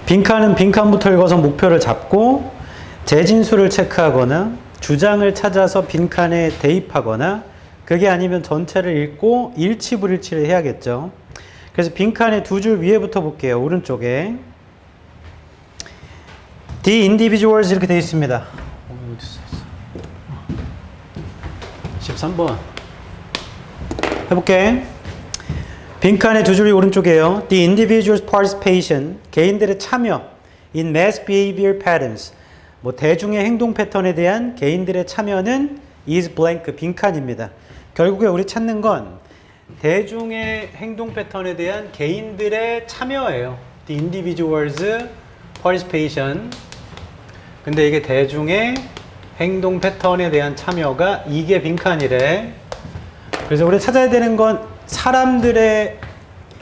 빈칸은 빈칸부터 읽어서 목표를 잡고 재진수를 체크하거나 주장을 찾아서 빈칸에 대입하거나 그게 아니면 전체를 읽고 일치불일치를 해야겠죠. 그래서 빈칸의 두 줄 위에부터 볼게요. 오른쪽에 The individuals 이렇게 되어 있습니다. 13번 해볼게. 빈칸의 두 줄이 오른쪽이에요. The individual's participation, 개인들의 참여 in mass behavior patterns, 뭐 대중의 행동 패턴에 대한 개인들의 참여는 is blank, 빈칸입니다. 결국에 우리 찾는 건 대중의 행동 패턴에 대한 개인들의 참여예요. The individual's participation. 근데 이게 대중의 행동 패턴에 대한 참여가 이게 빈칸이래. 그래서 우리 찾아야 되는 건 사람들의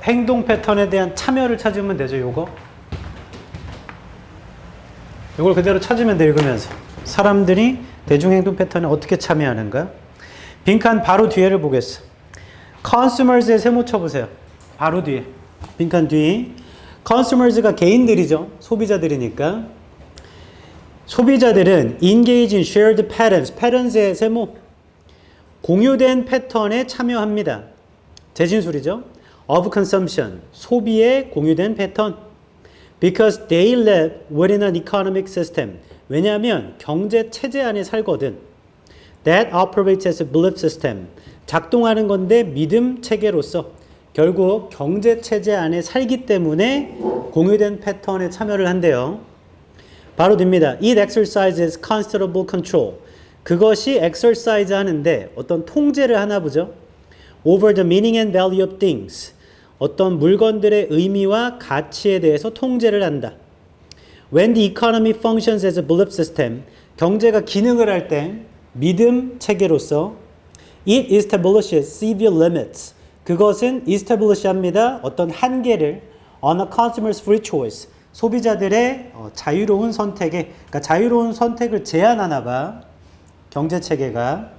행동 패턴에 대한 참여를 찾으면 되죠. 요거. 이걸 그대로 찾으면 돼. 읽으면서 사람들이 대중행동 패턴에 어떻게 참여하는가. 빈칸 바로 뒤에를 보겠어. consumers에 세모 쳐보세요. 바로 뒤에 빈칸 뒤. consumers가 개인들이죠. 소비자들이니까. 소비자들은 engage in shared patterns, patterns의 세모, 공유된 패턴에 참여합니다. 재진술이죠. of consumption, 소비의 공유된 패턴. Because they live within an economic system. 왜냐하면 경제 체제 안에 살거든. That operates as a belief system. 작동하는 건데 믿음 체계로서 결국 경제 체제 안에 살기 때문에 공유된 패턴에 참여를 한대요. 바로 됩니다. It exercises considerable control. 그것이 exercise 하는데 어떤 통제를 하나 보죠. Over the meaning and value of things. 어떤 물건들의 의미와 가치에 대해서 통제를 한다. When the economy functions as a belief system, 경제가 기능을 할 때 믿음 체계로서 it establishes severe limits. 그것은 establish 합니다. 어떤 한계를 on a consumer's free choice. 소비자들의 자유로운 선택에, 그러니까 자유로운 선택을 제한하나 봐. 경제 체계가.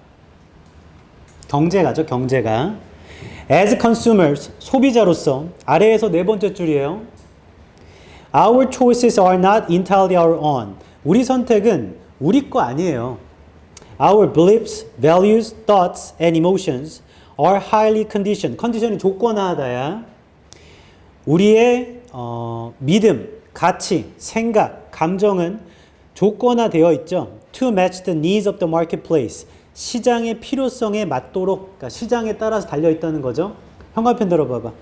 경제가죠, 경제가. As consumers, 소비자로서 아래에서 네 번째 줄이에요. Our choices are not entirely our own. 우리 선택은 우리 거 아니에요. Our beliefs, values, thoughts, and emotions are highly conditioned. 컨디션이 조건화하다야. 우리의 믿음, 가치, 생각, 감정은 조건화되어 있죠. To match the needs of the marketplace. 시장의 필요성에 맞도록, 그러니까 시장에 따라서 달려있다는 거죠. 형광펜 들어봐봐.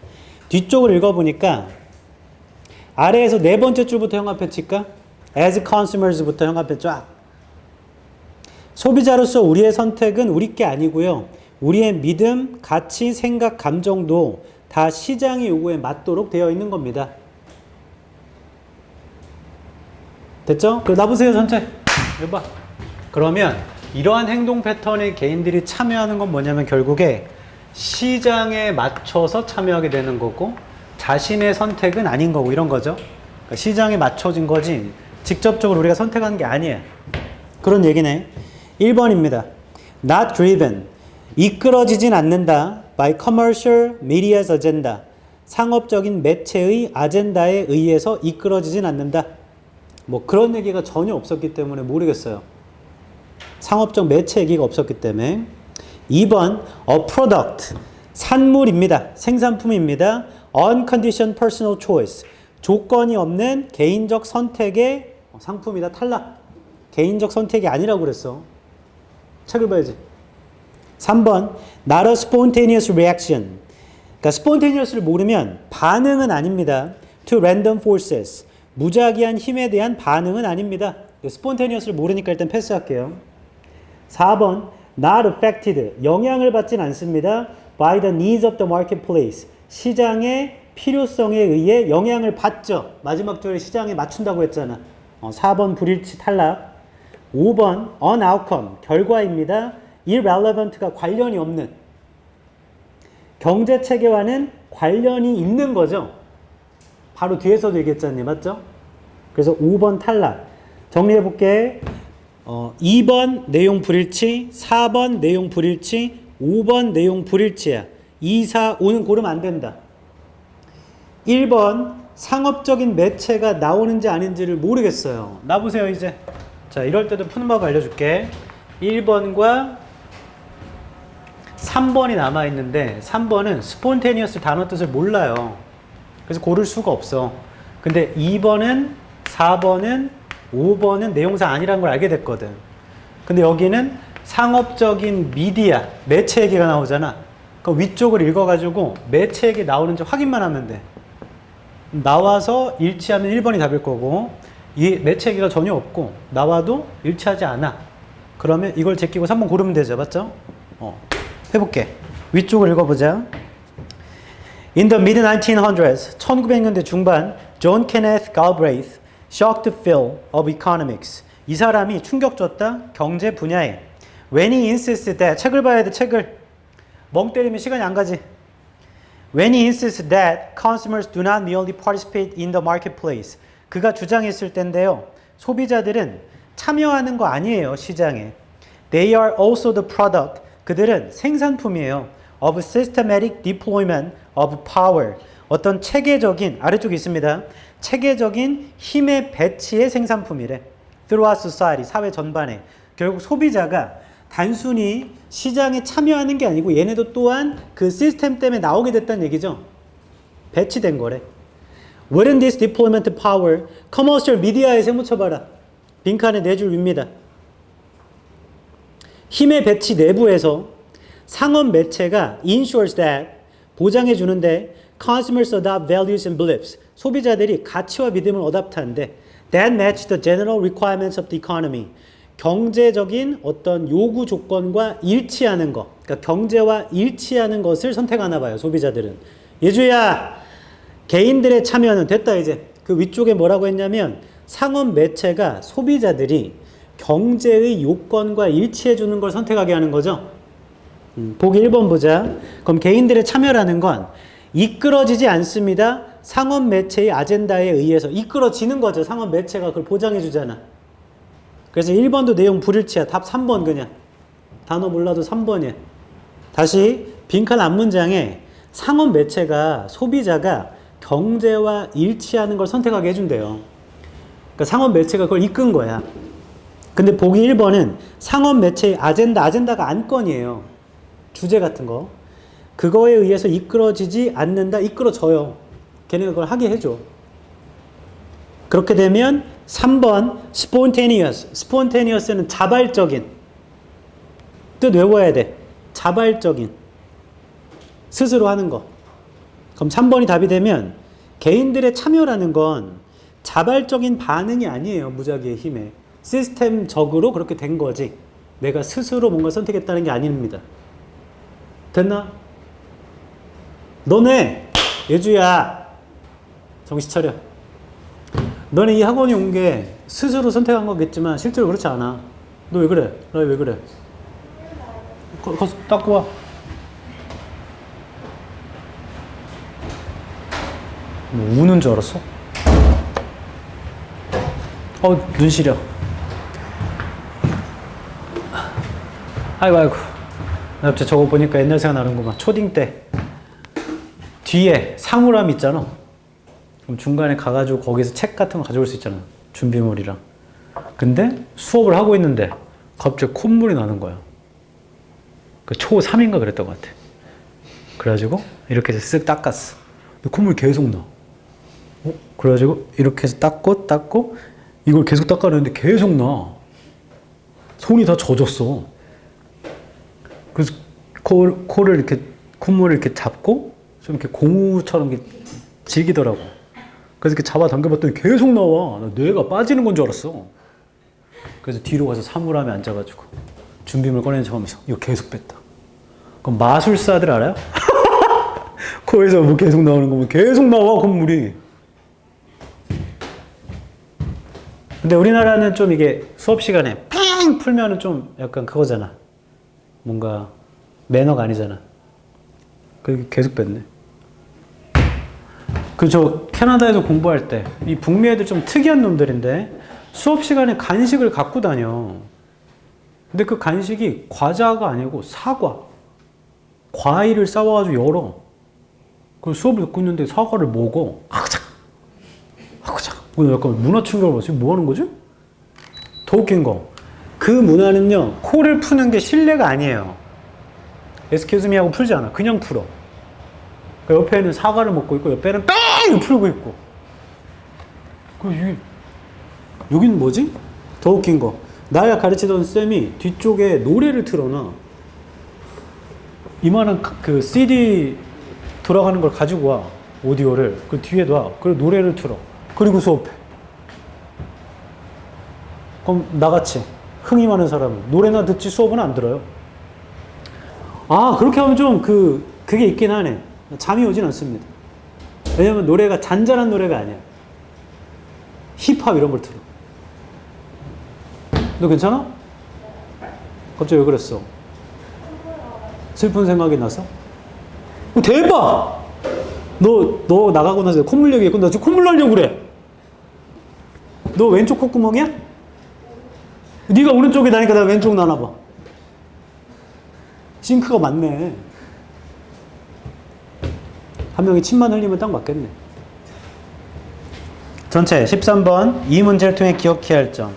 뒤쪽을 읽어보니까 아래에서 네 번째 줄부터 형광펜 칠까? As consumers부터 형광펜 쫙. 소비자로서 우리의 선택은 우리 게 아니고요. 우리의 믿음, 가치, 생각, 감정도 다 시장의 요구에 맞도록 되어 있는 겁니다. 됐죠? 그럼 놔보세요, 전체. 해봐. 그러면 이러한 행동 패턴에 개인들이 참여하는 건 뭐냐면 결국에 시장에 맞춰서 참여하게 되는 거고 자신의 선택은 아닌 거고 이런 거죠. 그러니까 시장에 맞춰진 거지 직접적으로 우리가 선택한 게 아니에요. 그런 얘기네. 1번입니다. Not driven. 이끌어지진 않는다. By commercial media's agenda. 상업적인 매체의 아젠다에 의해서 이끌어지진 않는다. 뭐 그런 얘기가 전혀 없었기 때문에 모르겠어요. 상업적 매체 얘기가 없었기 때문에. 2번 a product. 산물입니다. 생산품입니다. unconditioned personal choice. 조건이 없는 개인적 선택의 상품이다. 탈락. 개인적 선택이 아니라고 그랬어. 책을 봐야지. 3번 not a spontaneous reaction. 그러니까 spontaneous를 모르면 반응은 아닙니다. to random forces. 무작위한 힘에 대한 반응은 아닙니다. spontaneous를 모르니까 일단 패스할게요. 4번 not affected. 영향을 받진 않습니다. by the needs of the marketplace. 시장의 필요성에 의해 영향을 받죠. 마지막 줄에 시장에 맞춘다고 했잖아. 4번 불일치 탈락. 5번 on outcome. 결과입니다. irrelevant가 관련이 없는. 경제 체계와는 관련이 있는 거죠. 바로 뒤에서도 얘기했잖니, 맞죠? 그래서 5번 탈락. 정리해볼게. 2번 내용 불일치, 4번 내용 불일치, 5번 내용 불일치야. 2, 4, 5는 고르면 안 된다. 1번 상업적인 매체가 나오는지 아닌지를 모르겠어요. 나보세요 이제. 자, 이럴 때도 푸는 법 알려줄게. 1번과 3번이 남아있는데 3번은 스폰테니어스 단어 뜻을 몰라요. 그래서 고를 수가 없어. 근데 2번은 4번은 5번은 내용사 아니라는 걸 알게 됐거든. 근데 여기는 상업적인 미디어, 매체 얘기가 나오잖아. 그 위쪽을 읽어가지고 매체 얘기 나오는지 확인만 하면 돼. 나와서 일치하면 1번이 답일 거고, 이 매체 얘기가 전혀 없고 나와도 일치하지 않아. 그러면 이걸 제끼고 3번 고르면 되죠. 맞죠? 해볼게. 위쪽을 읽어보자. In the mid-1900s, 1900년대 중반, John Kenneth Galbraith shocked the field of economics. 이 사람이 충격 줬다. 경제 분야에. When he insisted that, 책을 봐야 돼, 책을. 멍 때리면 시간이 안 가지. When he insisted that consumers do not merely participate in the marketplace. 그가 주장했을 때인데요. 소비자들은 참여하는 거 아니에요, 시장에. They are also the product. 그들은 생산품이에요. Of systematic deployment of power. 어떤 체계적인, 아래쪽에 있습니다. 체계적인 힘의 배치의 생산품이래. Throughout society, 사회 전반에. 결국 소비자가 단순히 시장에 참여하는 게 아니고 얘네도 또한 그 시스템 때문에 나오게 됐다는 얘기죠. 배치된 거래. Wouldn't this deployment power commercial media에 세묻혀봐라. 빈칸에 4줄 윗니다. 힘의 배치 내부에서 상업 매체가 ensures that 보장해 주는데 consumers adopt values and beliefs. 소비자들이 가치와 믿음을 어답트하는데 that match the general requirements of the economy. 경제적인 어떤 요구 조건과 일치하는 것, 그러니까 경제와 일치하는 것을 선택하나 봐요, 소비자들은. 예주야, 개인들의 참여는 됐다 이제. 그 위쪽에 뭐라고 했냐면 상업 매체가 소비자들이 경제의 요건과 일치해 주는 걸 선택하게 하는 거죠. 보기 1번 보자. 그럼 개인들의 참여라는 건 이끌어지지 않습니다. 상업 매체의 아젠다에 의해서 이끌어지는 거죠. 상업 매체가 그걸 보장해 주잖아. 그래서 1번도 내용 불일치야. 답 3번 그냥. 단어 몰라도 3번이야. 다시 빈칸 앞문장에 상업 매체가 소비자가 경제와 일치하는 걸 선택하게 해준대요. 그러니까 상업 매체가 그걸 이끈 거야. 근데 보기 1번은 상업 매체의 아젠다가 안건이에요. 주제 같은 거. 그거에 의해서 이끌어지지 않는다. 이끌어져요. 걔네가 그걸 하게 해줘. 그렇게 되면 3번 spontaneous. spontaneous는 자발적인. 뜻 외워야 돼. 자발적인. 스스로 하는 거. 그럼 3번이 답이 되면 개인들의 참여라는 건 자발적인 반응이 아니에요. 무작위의 힘에. 시스템적으로 그렇게 된 거지. 내가 스스로 뭔가 선택했다는 게 아닙니다. 됐나? 너네 예주야 정신 차려. 너네 이 학원에 온 게 스스로 선택한 거겠지만 실제로 그렇지 않아. 너 왜 그래? 너 왜 그래? 가서 닦고 와. 뭐 우는 줄 알았어? 눈 시려. 아이고. 나 갑자기 저거 보니까 옛날 생각 나는구만. 초딩 때 뒤에 사물함 있잖아. 그럼 중간에 가가지고 거기서 책 같은 거 가져올 수 있잖아. 준비물이랑. 근데 수업을 하고 있는데 갑자기 콧물이 나는 거야. 그 초3인가 그랬던 것 같아. 그래가지고 이렇게 해서 쓱 닦았어. 근데 콧물이 계속 나. 그래가지고 이렇게 해서 닦고 이걸 계속 닦아내는데 계속 나. 손이 다 젖었어. 그래서 코를 이렇게 콧물을 이렇게 잡고 좀 이렇게 고무처럼 이렇게 질기더라고. 그래서 이렇게 잡아 당겨봤더니 계속 나와. 나 뇌가 빠지는 건 줄 알았어. 그래서 뒤로 가서 사물함에 앉아가지고 준비물 꺼내는 척하면서 이거 계속 뺐다. 그럼 마술사들 알아요? 코에서 뭐 계속 나오는 거, 뭐 계속 나와 콧물이. 근데 우리나라는 좀 이게 수업 시간에 팽 풀면은 좀 약간 그거잖아. 뭔가 매너가 아니잖아. 그게 계속 뺐네. 저 캐나다에서 공부할 때 이 북미 애들 좀 특이한 놈들인데 수업 시간에 간식을 갖고 다녀. 근데 그 간식이 과자가 아니고 사과. 과일을 싸워가지고 열어. 그 수업을 듣고 있는데 사과를 먹어. 오늘 약간 문화 충격을 받았어요. 뭐 하는 거지? 더 웃긴 거. 그 문화는요, 코를 푸는 게 실내가 아니에요. Excuse me 하고 풀지 않아. 그냥 풀어. 그 옆에는 사과를 먹고 있고, 옆에는 뺑! 풀고 있고. 여긴 뭐지? 더 웃긴 거. 나야 가르치던 쌤이 뒤쪽에 노래를 틀어놔. 이만한 그 CD 돌아가는 걸 가지고 와. 오디오를. 그 뒤에 놔. 그리고 노래를 틀어. 그리고 수업해. 그럼 나같이 흥이 많은 사람은 노래나 듣지 수업은 안 들어요. 아, 그렇게 하면 좀 그게 있긴 하네. 잠이 오진 않습니다. 왜냐면 노래가 잔잔한 노래가 아니야. 힙합 이런 걸 틀어. 너 괜찮아? 갑자기 왜 그랬어? 슬픈 생각이 나서? 대박! 너 나가고 나서 콧물 얘기했고, 나 지금 콧물 나려고 그래. 너 왼쪽 콧구멍이야? 네가 오른쪽에 나니까 내가 왼쪽 나나봐. 싱크가 맞네. 한 명이 침만 흘리면 딱 맞겠네. 전체 13번 이 문제를 통해 기억해야 할 점.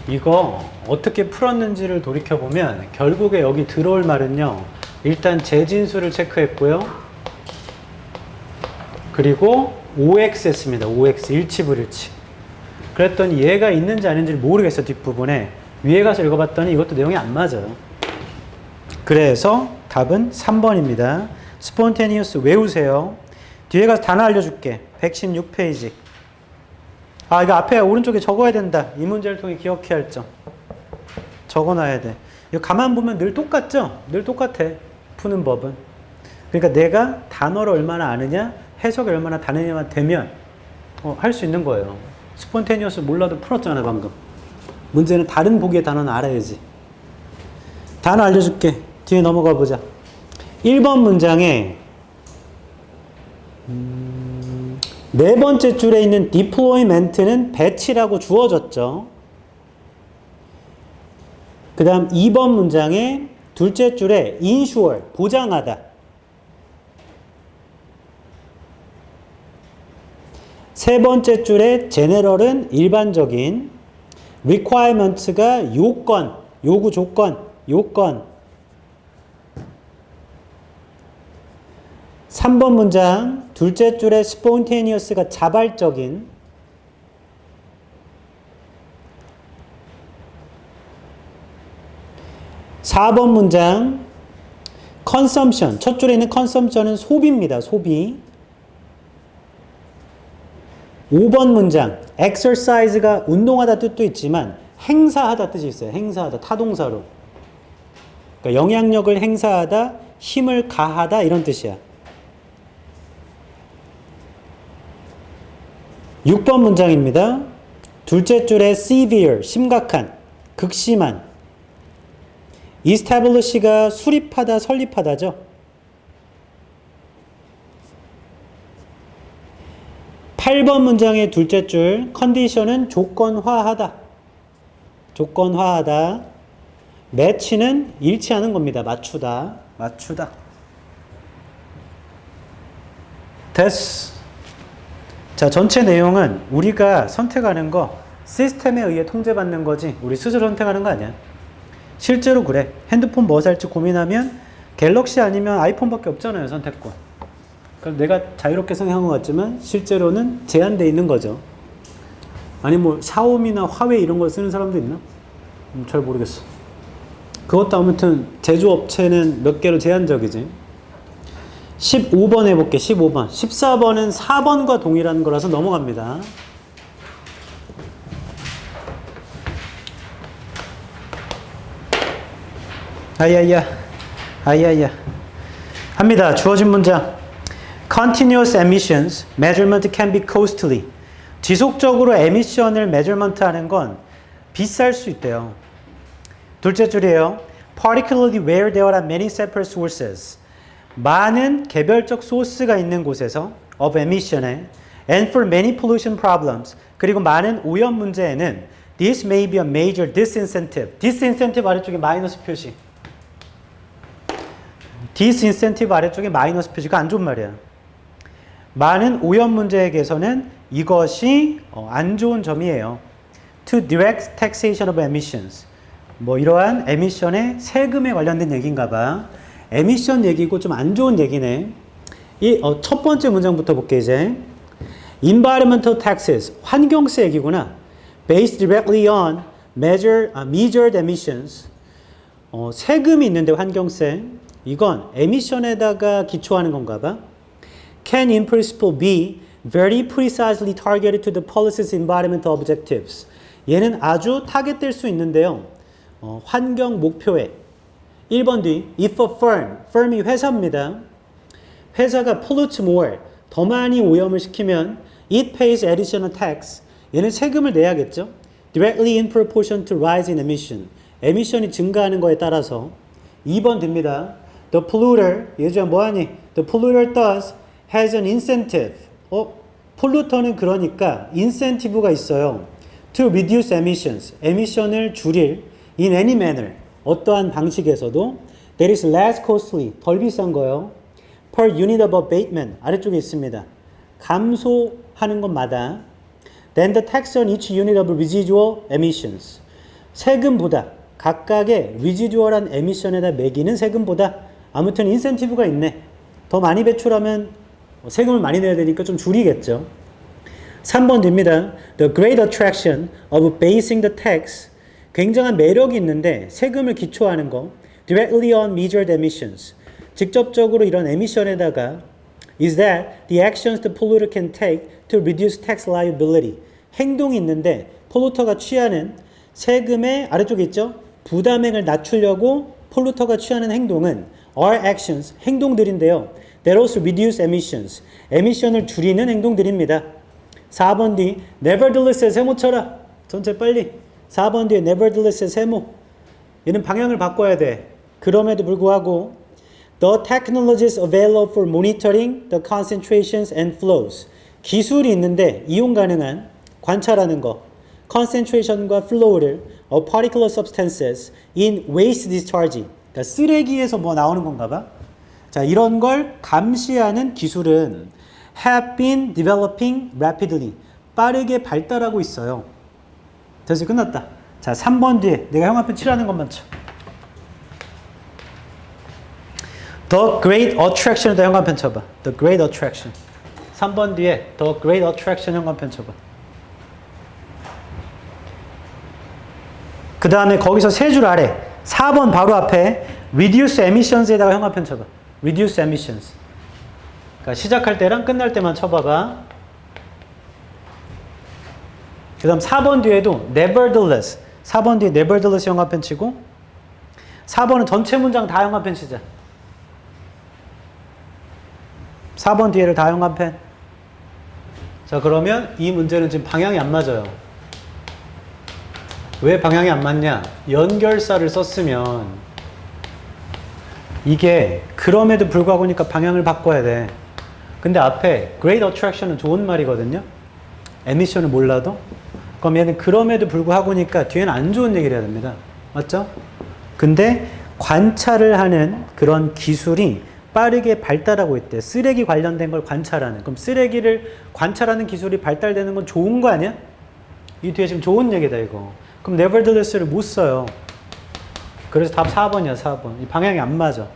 이거 어떻게 풀었는지를 돌이켜보면 결국에 여기 들어올 말은요. 일단 재진수를 체크했고요. 그리고 OX 했습니다. OX 일치불일치. 그랬더니 얘가 있는지 아닌지를 모르겠어. 뒷부분에. 위에 가서 읽어봤더니 이것도 내용이 안 맞아요. 그래서 답은 3번입니다. 스폰테니어스 외우세요. 뒤에 가서 단어 알려줄게. 116페이지. 아, 이거 앞에 오른쪽에 적어야 된다. 이 문제를 통해 기억해야 할 점. 적어놔야 돼. 이거 가만 보면 늘 똑같죠? 늘 똑같아. 푸는 법은. 그러니까 내가 단어를 얼마나 아느냐, 해석이 얼마나 다르냐만 되면 할 수 있는 거예요. 스폰테니어스 몰라도 풀었잖아, 방금. 문제는 다른 보기의 단어는 알아야지. 단어 알려줄게. 뒤에 넘어가 보자. 1번 문장에 네 번째 줄에 있는 deployment는 배치라고 주어졌죠. 그 다음 2번 문장에 둘째 줄에 insure, 보장하다. 세 번째 줄에 general은 일반적인, requirements가 요건, 요구 조건, 요건. 3번 문장 둘째 줄에 spontaneous가 자발적인, (4번) 문장 consumption, 첫 줄에 있는 consumption은 소비입니다. 소비. 5번 문장 exercise가 운동하다 뜻도 있지만 행사하다 뜻이 있어요. 행사하다, 타동사로. 그러니까 영향력을 행사하다, 힘을 가하다 이런 뜻이야. 6번 문장입니다. 둘째 줄에 severe, 심각한, 극심한. establish가 수립하다, 설립하다죠. 8번 문장의 둘째 줄 condition은 조건화하다. 조건화하다. match는 일치하는 겁니다. 맞추다. 맞추다. 됐어. 자, 전체 내용은 우리가 선택하는 거 시스템에 의해 통제받는 거지 우리 스스로 선택하는 거 아니야. 실제로 그래. 핸드폰 뭐 살지 고민하면 갤럭시 아니면 아이폰밖에 없잖아요. 선택권. 그럼 내가 자유롭게 생각한 것 같지만 실제로는 제한되어 있는 거죠. 아니 뭐 샤오미나 화웨이 이런 걸 쓰는 사람도 있나? 잘 모르겠어. 그것도 아무튼 제조업체는 몇 개로 제한적이지. 15번 해볼게. 15번. 14번은 4번과 동일한 거라서 넘어갑니다. 아야야. 아야야. 합니다. 주어진 문장. Continuous emissions measurement can be costly. 지속적으로 에미션을 measurement 하는 건 비쌀 수 있대요. 둘째 줄이에요. Particularly where there are many separate sources. 많은 개별적 소스가 있는 곳에서 of emission에 and for many pollution problems. 그리고 많은 오염 문제에는 this may be a major disincentive. disincentive 아래쪽에 마이너스 표시. disincentive 아래쪽에 마이너스 표시가 안 좋은 말이야. 많은 오염 문제에게서는 이것이 안 좋은 점이에요. To direct taxation of emissions. 뭐 이러한 에미션의 세금에 관련된 얘기인가 봐. 에미션 얘기고 좀 안 좋은 얘기네. 첫 번째 문장부터 볼게 이제. Environmental taxes. 환경세 얘기구나. Based directly on measured emissions. 세금이 있는데 환경세. 이건 에미션에다가 기초하는 건가 봐. Can in principle be very precisely targeted to the policy's environmental objectives. 얘는 아주 타겟될 수 있는데요. 환경 목표에 1번 뒤 if a firm이 회사입니다. 회사가 pollutes more, 더 많이 오염을 시키면 it pays additional tax. 얘는 세금을 내야겠죠. Directly in proportion to rise in emission. 에미션이 증가하는 거에 따라서 2번 됩니다. The polluter, 예전에 뭐하니? The polluter thus has an incentive. 폴루터는 그러니까 incentive가 있어요. To reduce emissions. 에미션을 줄일 in any manner. 어떠한 방식에서도 that is less costly. 덜 비싼 거요. Per unit of abatement. 아래쪽에 있습니다. 감소하는 것마다 than the tax on each unit of residual emissions. 세금보다 각각의 residual한 에미션에다 매기는 세금보다 아무튼 인센티브가 있네. 더 많이 배출하면 세금을 많이 내야 되니까 좀 줄이겠죠. 3번 됩니다. The great attraction of basing the tax. 굉장한 매력이 있는데 세금을 기초하는 거. Directly on measured emissions. 직접적으로 이런 에미션에다가 is that the actions the polluter can take to reduce tax liability. 행동이 있는데 폴루터가 취하는 세금의 아래쪽에 있죠. 부담액을 낮추려고 폴루터가 취하는 행동은 are actions, 행동들인데요. That also reduce emissions. 에미션을 줄이는 행동들입니다. 4번 뒤 nevertheless의 세모 쳐라. 전체 빨리. 4번 뒤에 nevertheless의 세모. 얘는 방향을 바꿔야 돼. 그럼에도 불구하고 the technologies available for monitoring the concentrations and flows. 기술이 있는데 이용 가능한 관찰하는 거. concentration과 flow를 of particular substances in waste discharge. 그러니까 쓰레기에서 뭐 나오는 건가 봐. 자, 이런 걸 감시하는 기술은 have been developing rapidly. 빠르게 발달하고 있어요. 됐어, 끝났다. 자, 3번 뒤에 내가 형 앞에 칠하는 것만 쳐. The Great Attraction에다 형광펜 쳐봐. The Great Attraction. 3번 뒤에 The Great Attraction 형광펜 쳐봐. 그 다음에 거기서 세 줄 아래 4번 바로 앞에 Reduce Emissions에다가 형광펜 쳐봐. Reduce Emissions. 그러니까 시작할 때랑 끝날 때만 쳐봐봐. 그 다음 4번 뒤에도 Nevertheless. 4번 뒤에 Nevertheless 형광펜 치고 4번은 전체 문장 다 형광펜 치자. 4번 뒤에를 다 형광펜. 자, 그러면 이 문제는 지금 방향이 안 맞아요. 왜 방향이 안 맞냐? 연결사를 썼으면 이게 그럼에도 불구하고니까 방향을 바꿔야 돼. 근데 앞에 Great Attraction은 좋은 말이거든요. 에미션을 몰라도. 그럼 얘는 그럼에도 불구하고니까 뒤에는 안 좋은 얘기를 해야 됩니다. 맞죠? 근데 관찰을 하는 그런 기술이 빠르게 발달하고 있대. 쓰레기 관련된 걸 관찰하는. 그럼 쓰레기를 관찰하는 기술이 발달되는 건 좋은 거 아니야? 이 뒤에 지금 좋은 얘기다 이거. 그럼 nevertheless를 못 써요. 그래서 답 4번이야 4번. 이 방향이 안 맞아.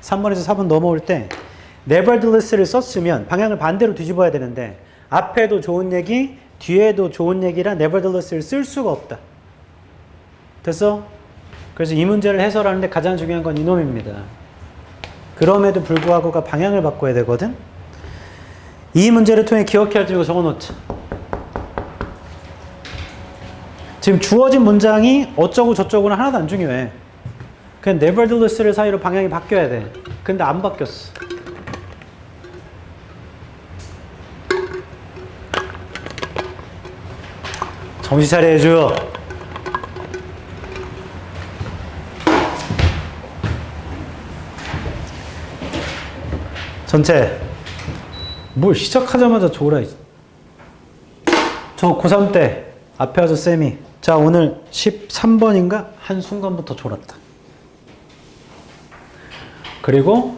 3번에서 4번 넘어올 때 nevertheless를 썼으면 방향을 반대로 뒤집어야 되는데 앞에도 좋은 얘기, 뒤에도 좋은 얘기라 nevertheless를 쓸 수가 없다. 됐어? 그래서 이 문제를 해설하는데 가장 중요한 건 이놈입니다. 그럼에도 불구하고가 방향을 바꿔야 되거든. 이 문제를 통해 기억해야 할 점 적어놓자. 지금 주어진 문장이 어쩌고 저쩌고는 하나도 안 중요해. 그냥 nevertheless를 사이로 방향이 바뀌어야 돼. 근데 안 바뀌었어. 정신 차려야죠. 전체 뭘 시작하자마자 졸아. 저 고3 때 앞에 와서 쌤이 자 오늘 13번인가? 한순간부터 졸았다. 그리고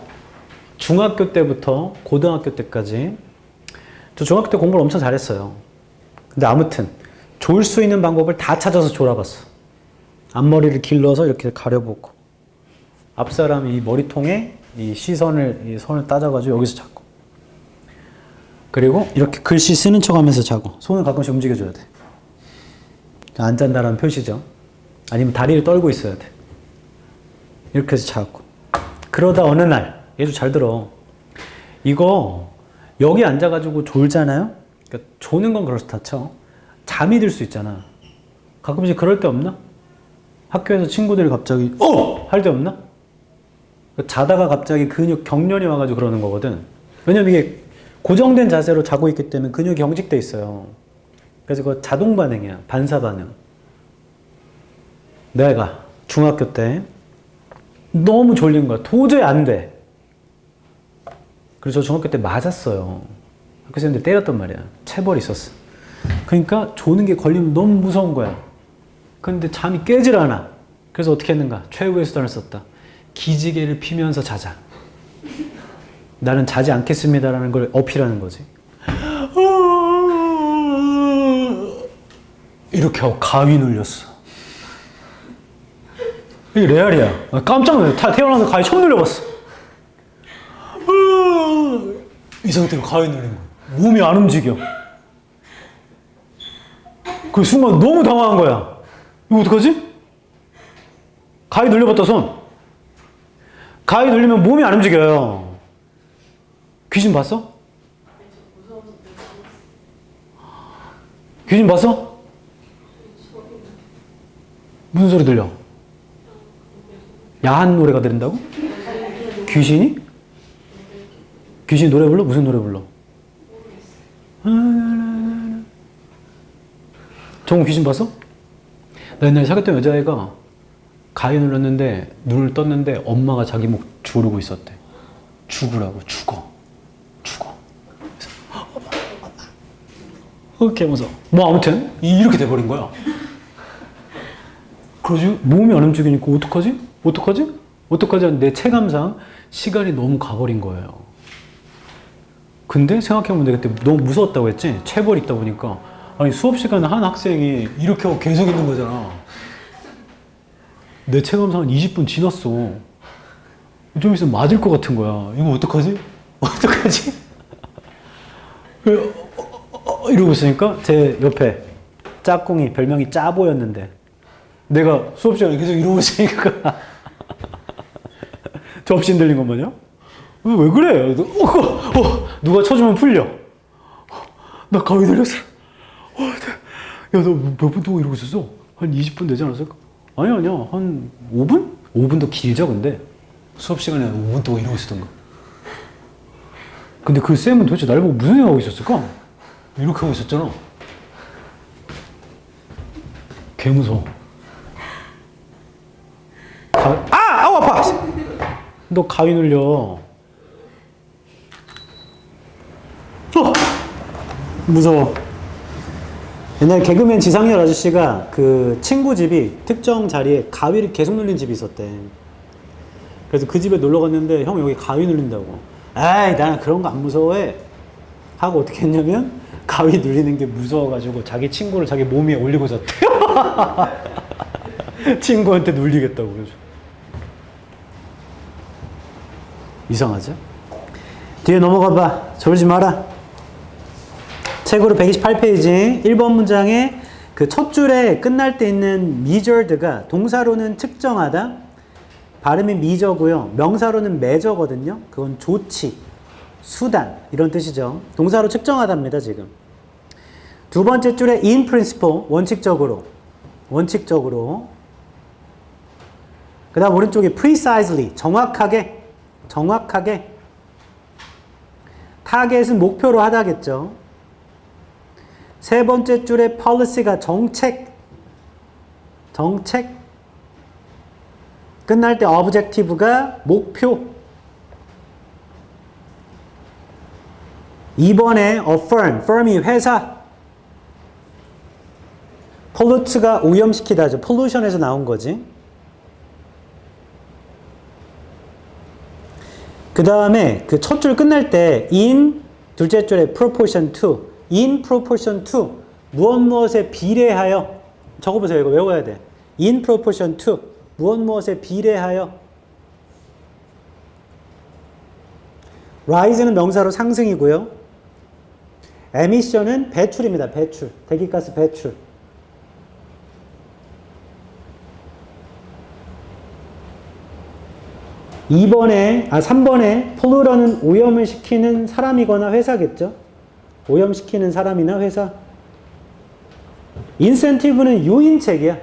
중학교 때부터 고등학교 때까지 저 중학교 때 공부를 엄청 잘했어요. 근데 아무튼 졸 수 있는 방법을 다 찾아서 졸아봤어. 앞머리를 길러서 이렇게 가려보고, 앞사람이 이 머리통에 이 이 손을 따져가지고 여기서 자고, 그리고 이렇게 글씨 쓰는 척 하면서 자고, 손을 가끔씩 움직여줘야 돼. 안 잔다라는 표시죠. 아니면 다리를 떨고 있어야 돼. 이렇게 해서 자고. 그러다 어느 날, 얘도 잘 들어. 이거 여기 앉아가지고 졸잖아요? 그러니까 조는 건 그렇다 쳐. 잠이 들 수 있잖아. 가끔씩 그럴 때 없나? 학교에서 친구들이 갑자기 할 때 없나? 자다가 갑자기 근육 경련이 와가지고 그러는 거거든. 왜냐면 이게 고정된 자세로 자고 있기 때문에 근육이 경직돼 있어요. 그래서 그거 자동 반응이야. 반사 반응. 내가 중학교 때 너무 졸린 거야. 도저히 안 돼. 그래서 저 중학교 때 맞았어요. 학교 선생님들 때렸단 말이야. 체벌이 있었어. 그러니까 조는 게 걸리면 너무 무서운 거야. 근데 잠이 깨질 않아. 그래서 어떻게 했는가? 최후의 수단을 썼다. 기지개를 피면서 자자. 나는 자지 않겠습니다라는 걸 어필하는 거지. 이렇게 하고 가위 눌렸어. 이게 레알이야. 깜짝 놀래. 태어나서 가위 처음 눌려봤어. 이 상태로 가위 눌린 거야. 몸이 안 움직여. 그 순간 너무 당황한 거야. 이거 어떡하지? 가위 눌려봤다 손. 가위 눌리면 몸이 안 움직여요. 귀신 봤어? 귀신 봤어? 무슨 소리 들려? 야한 노래가 들린다고? 귀신이? 귀신이 노래 불러? 무슨 노래 불러? 정우 귀신 봤어? 나 옛날에 사귀었던 여자애가 가위 눌렀는데 눈을 떴는데 엄마가 자기 목 조르고 있었대. 죽으라고. 죽어. 개 무서워. 뭐 아무튼 이렇게 돼버린 거야. 그러지 몸이 안 움직이니까 어떡하지? 내 체감상 시간이 너무 가버린 거예요. 근데 생각해보면 내가 그때 너무 무서웠다고 했지? 체벌 있다 보니까 아니 수업 시간에 한 학생이 이렇게 하고 계속 있는 거잖아. 내 체감상 한 20분 지났어. 좀 있으면 맞을 것 같은 거야. 이거 어떡하지? 이러고 있으니까 제 옆에 짝꿍이 별명이 짜보였는데 내가 수업 시간에 계속 이러고 있으니까 접시 흔들린 것 마냥 왜 그래? 누가 쳐주면 풀려. 나 가위 들렸어. 야, 너 몇 분 동안 이러고 있었어? 한 20분 되지 않았을까? 아니야. 한 5분? 5분도 길죠, 근데. 수업 시간에 5분 동안 이러고 있었던가. 근데 그 쌤은 도대체 날 보고 무슨 생각하고 있었을까? 이렇게 하고 있었잖아. 개 무서워. 아우, 아파! 너 가위 눌려. 무서워. 옛날 개그맨 지상렬 아저씨가 그 친구 집이 특정 자리에 가위를 계속 눌린 집이 있었대. 그래서 그 집에 놀러 갔는데 형 여기 가위 눌린다고. 에이 나는 그런 거 안 무서워해. 하고 어떻게 했냐면 가위 눌리는 게 무서워가지고 자기 친구를 자기 몸 위에 올리고 잤대요. 친구한테 눌리겠다고. 그래서. 이상하죠? 뒤에 넘어가 봐. 졸지 마라. 책으로 128페이지 1번 문장에 그 첫 줄에 끝날 때 있는 measured가 동사로는 측정하다. 발음이 measure고요. 명사로는 measure거든요. 그건 조치, 수단 이런 뜻이죠. 동사로 측정하답니다. 지금. 두 번째 줄에 in principle 원칙적으로. 그 다음 오른쪽에 precisely 정확하게. 타겟은 목표로 하다겠죠. 세 번째 줄에 policy가 정책. 끝날 때 objective가 목표. 이번에 firm이 회사. pollute가 오염시키다죠. pollution에서 나온 거지. 그 다음에 그 첫 줄 끝날 때 in 둘째 줄에 proportion to, in proportion to, 무엇에 비례하여. 적어보세요. 이거 외워야 돼. in proportion to, 무엇에 비례하여. rise는 명사로 상승이고요. emission은 배출입니다. 배출. 대기가스 배출. 3번에 polluter는 오염을 시키는 사람이거나 회사겠죠. 오염시키는 사람이나 회사. incentive는 유인책이야.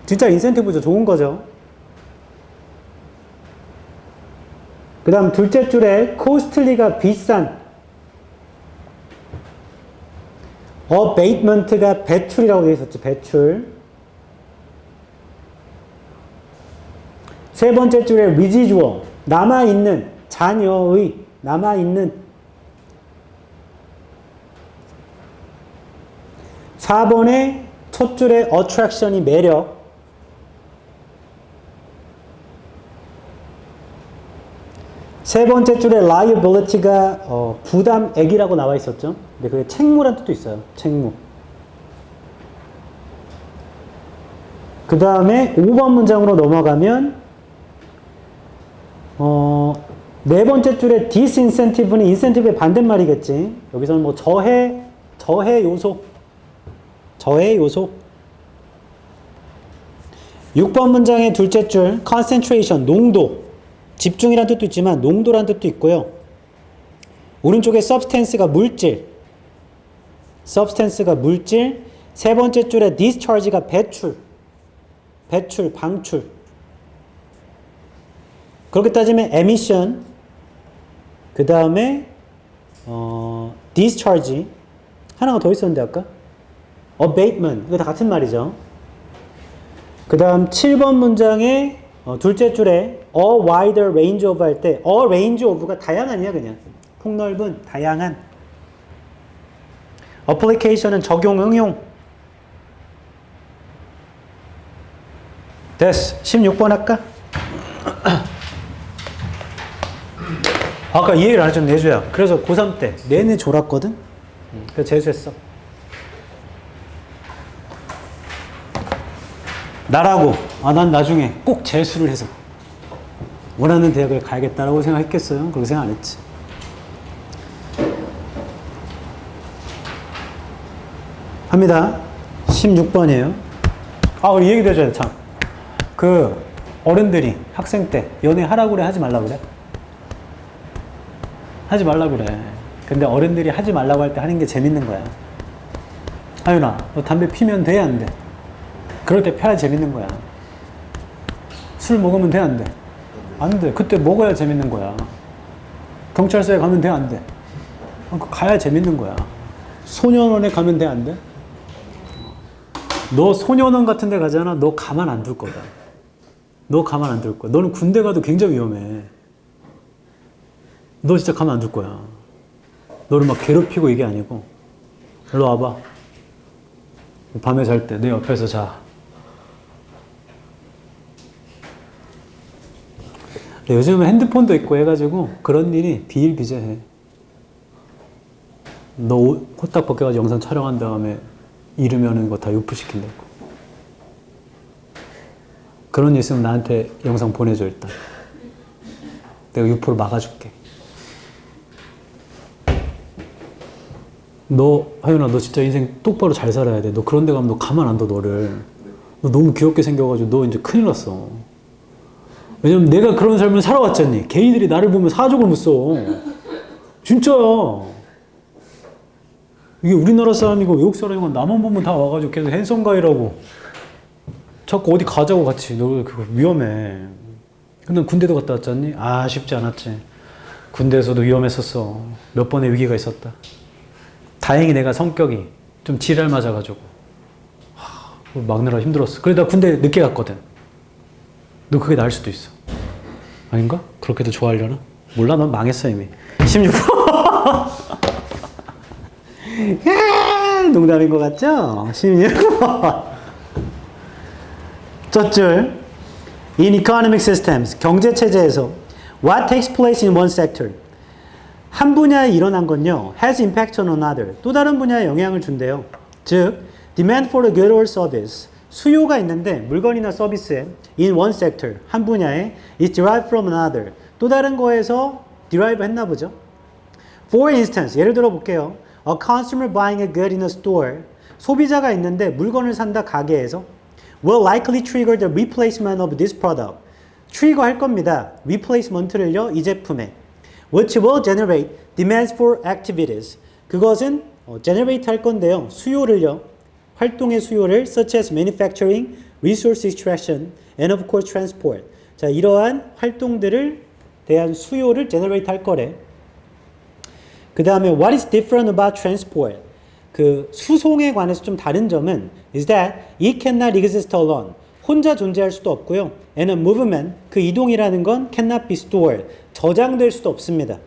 진짜 인센티브죠. 좋은 거죠. 그 다음 둘째 줄에 costly가 비싼, abatement가 배출이라고 되어 있었지. 배출. 세 번째 줄에 residual, 남아있는, 잔여의, 남아있는. 4번에 첫 줄에 attraction이 매력. 세 번째 줄에 liability가 부담액이라고 나와 있었죠. 근데 그게 책무란 뜻도 있어요. 책무. 그 다음에 5번 문장으로 넘어가면 네 번째 줄에 disincentive는 incentive의 반대말이겠지. 여기서는 뭐 저해 요소. 6번 문장의 둘째 줄 concentration, 농도. 집중이란 뜻도 있지만 농도란 뜻도 있고요. 오른쪽에 substance가 물질. 세 번째 줄에 discharge가 배출, 방출. 그렇게 따지면 emission, 그 다음에 discharge, 하나가 더 있었는데 아까 abatement, 이거 다 같은 말이죠. 그 다음 7번 문장에 둘째 줄에 a wider range of 할 때 a range of가 다양한이야. 그냥 폭넓은, 다양한. application은 적용, 응용. 됐어. 16번 할까? 아까 이 얘기를 안 해줬네. 내주야. 그래서 고3 때 내내 졸았거든. 그래서 재수했어. 나라고 난 나중에 꼭 재수를 해서 원하는 대학을 가야겠다라고 생각했겠어요? 그렇게 생각 안 했지. 합니다. 16번이에요. 우리 얘기도 해줘야 돼. 참. 그 어른들이 학생 때 연애하라고 그래, 하지 말라고 그래? 하지 말라고 그래. 근데 어른들이 하지 말라고 할 때 하는 게 재밌는 거야. 하윤아, 너 담배 피면 돼, 안 돼? 그럴 때 펴야 재밌는 거야. 술 먹으면 돼, 안 돼? 안 돼. 그때 먹어야 재밌는 거야. 경찰서에 가면 돼, 안 돼? 가야 재밌는 거야. 소년원에 가면 돼, 안 돼? 너 소년원 같은 데 가잖아. 너 가만 안 둘 거다. 너 가만 안 둘 거야. 너는 군대 가도 굉장히 위험해. 너 진짜 가만 안 둘 거야. 너를 막 괴롭히고 이게 아니고. 일로 와봐. 밤에 잘 때 내 옆에서 자. 요즘은 핸드폰도 있고 해가지고 그런 일이 비일비재해. 너 옷 홀딱 벗겨가지고 영상 촬영한 다음에 이르면은 거 다 유포시킨다고. 그런 일 있으면 나한테 영상 보내줘 일단. 내가 유포를 막아줄게. 너 하윤아, 너 진짜 인생 똑바로 잘 살아야 돼. 너 그런 데 가면 너 가만 안 둬. 너를. 너 너무 귀엽게 생겨가지고 너 이제 큰일 났어. 왜냐면 내가 그런 삶을 살아왔잖니. 개인들이 나를 보면 사족을 못 써. 진짜야. 이게 우리나라 사람이고 외국 사람이고 나만 보면 다 와가지고 계속 핸섬가이라고 자꾸 어디 가자고 같이. 너 그거 위험해. 근데 군대도 갔다 왔잖니? 쉽지 않았지. 군대에서도 위험했었어. 몇 번의 위기가 있었다. 다행히 내가 성격이 좀 지랄 맞아가지고 막느라 힘들었어. 그래 나 군대 늦게 갔거든. 너 그게 나을 수도 있어. 아닌가? 그렇게도 좋아하려나? 몰라, 넌 망했어 이미. 16번. 농담인 것 같죠? 16번. 첫 줄. In economic systems, 경제체제에서 What takes place in one sector? 한 분야에 일어난 건요, has impact on another. 또 다른 분야에 영향을 준대요. 즉, demand for a good or service. 수요가 있는데 물건이나 서비스에 in one sector, 한 분야에 is derived from another. 또 다른 거에서 derive 했나 보죠. For instance, 예를 들어 볼게요. A consumer buying a good in a store. 소비자가 있는데 물건을 산다 가게에서 will likely trigger the replacement of this product. 트리거 할 겁니다. replacement를요, 이 제품에. which will generate demands for activities. 그것은 generate 할 건데요. 수요를요. 활동의 수요를 such as manufacturing, resource extraction, and of course transport. 자, 이러한 활동들을 대한 수요를 generate 할 거래. 그 다음에 what is different about transport? 그 수송에 관해서 좀 다른 점은 is that it cannot exist alone. 혼자 존재할 수도 없고요. And a movement, 그 이동이라는 건 cannot be stored. 저장될 수도 없습니다.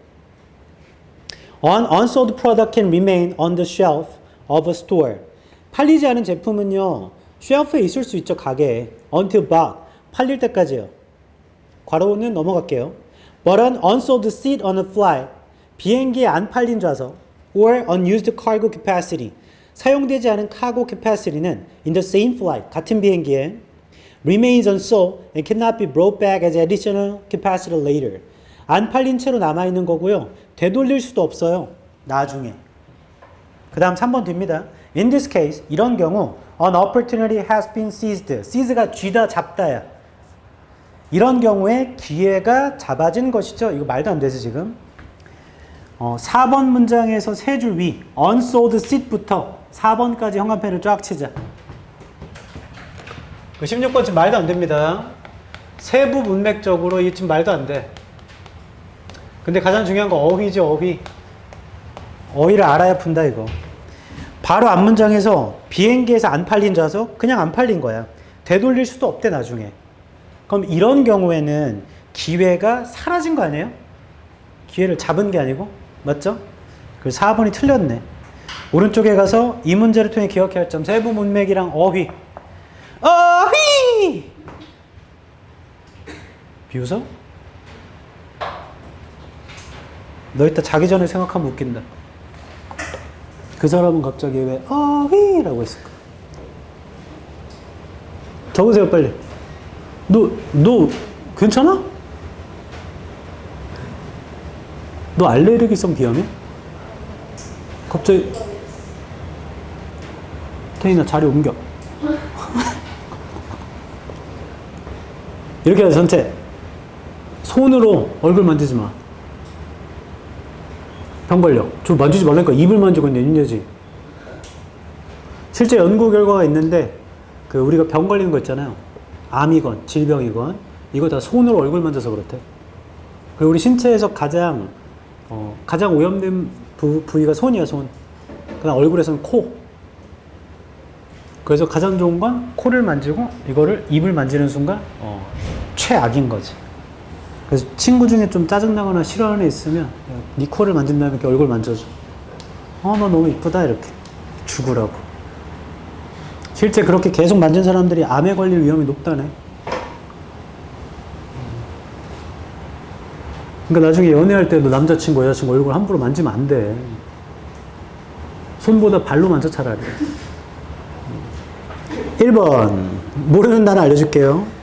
An unsold product can remain on the shelf of a store. 팔리지 않은 제품은요, 쉘프에 있을 수 있죠, 가게에. Until bought. 팔릴 때까지요. 괄호는 넘어갈게요. But an unsold seat on a flight. 비행기에 안 팔린 좌석. Or unused cargo capacity. 사용되지 않은 카고 capacity는 in the same flight. 같은 비행기에 remains unsold and cannot be brought back as additional capacity later. 안 팔린 채로 남아있는 거고요. 되돌릴 수도 없어요. 나중에. 그 다음 3번 뒤입니다. In this case, 이런 경우 an opportunity has been seized. seize가 쥐다 잡다야. 이런 경우에 기회가 잡아진 것이죠. 이거 말도 안 되지 지금. 4번 문장에서 세 줄 위 unsold seat부터 4번까지 형광펜을 쫙 치자. 그 16번 지금 말도 안 됩니다. 세부 문맥적으로 이게 지금 말도 안 돼. 근데 가장 중요한 건 어휘죠, 어휘. 어휘를 알아야 푼다, 이거. 바로 앞 문장에서 비행기에서 안 팔린 좌석, 그냥 안 팔린 거야. 되돌릴 수도 없대, 나중에. 그럼 이런 경우에는 기회가 사라진 거 아니에요? 기회를 잡은 게 아니고? 맞죠? 그래서 4번이 틀렸네. 오른쪽에 가서 이 문제를 통해 기억해야 할 점, 세부 문맥이랑 어휘. 어휘! 비웃어? 너 이따 자기 전에 생각하면 웃긴다. 그 사람은 갑자기 왜 어휘라고 했을까? 적으세요 빨리. 너 괜찮아? 너 알레르기성 비염이야? 갑자기 태인아 자리 옮겨. 이렇게 해서 전체 손으로 얼굴 만지지 마. 병 걸려. 저 만지지 말라니까. 입을 만지고 있네, 인내지. 실제 연구 결과가 있는데, 그 우리가 병 걸리는 거 있잖아요. 암이건 질병이건 이거 다 손으로 얼굴 만져서 그렇대. 그리고 우리 신체에서 가장 오염된 부위가 손이야, 손. 그다음 얼굴에서는 코. 그래서 가장 좋은 건 코를 만지고 이거를 입을 만지는 순간 최악인 거지. 그래서 친구 중에 좀 짜증나거나 싫어하는 애 있으면 네 코를 만진 다음에 이렇게 얼굴 만져줘. 너 너무 이쁘다 이렇게 죽으라고. 실제 그렇게 계속 만진 사람들이 암에 걸릴 위험이 높다네. 그러니까 나중에 연애할 때도 남자친구 여자친구 얼굴 함부로 만지면 안 돼. 손보다 발로 만져 차라리. 1번 모르는 단어 알려줄게요.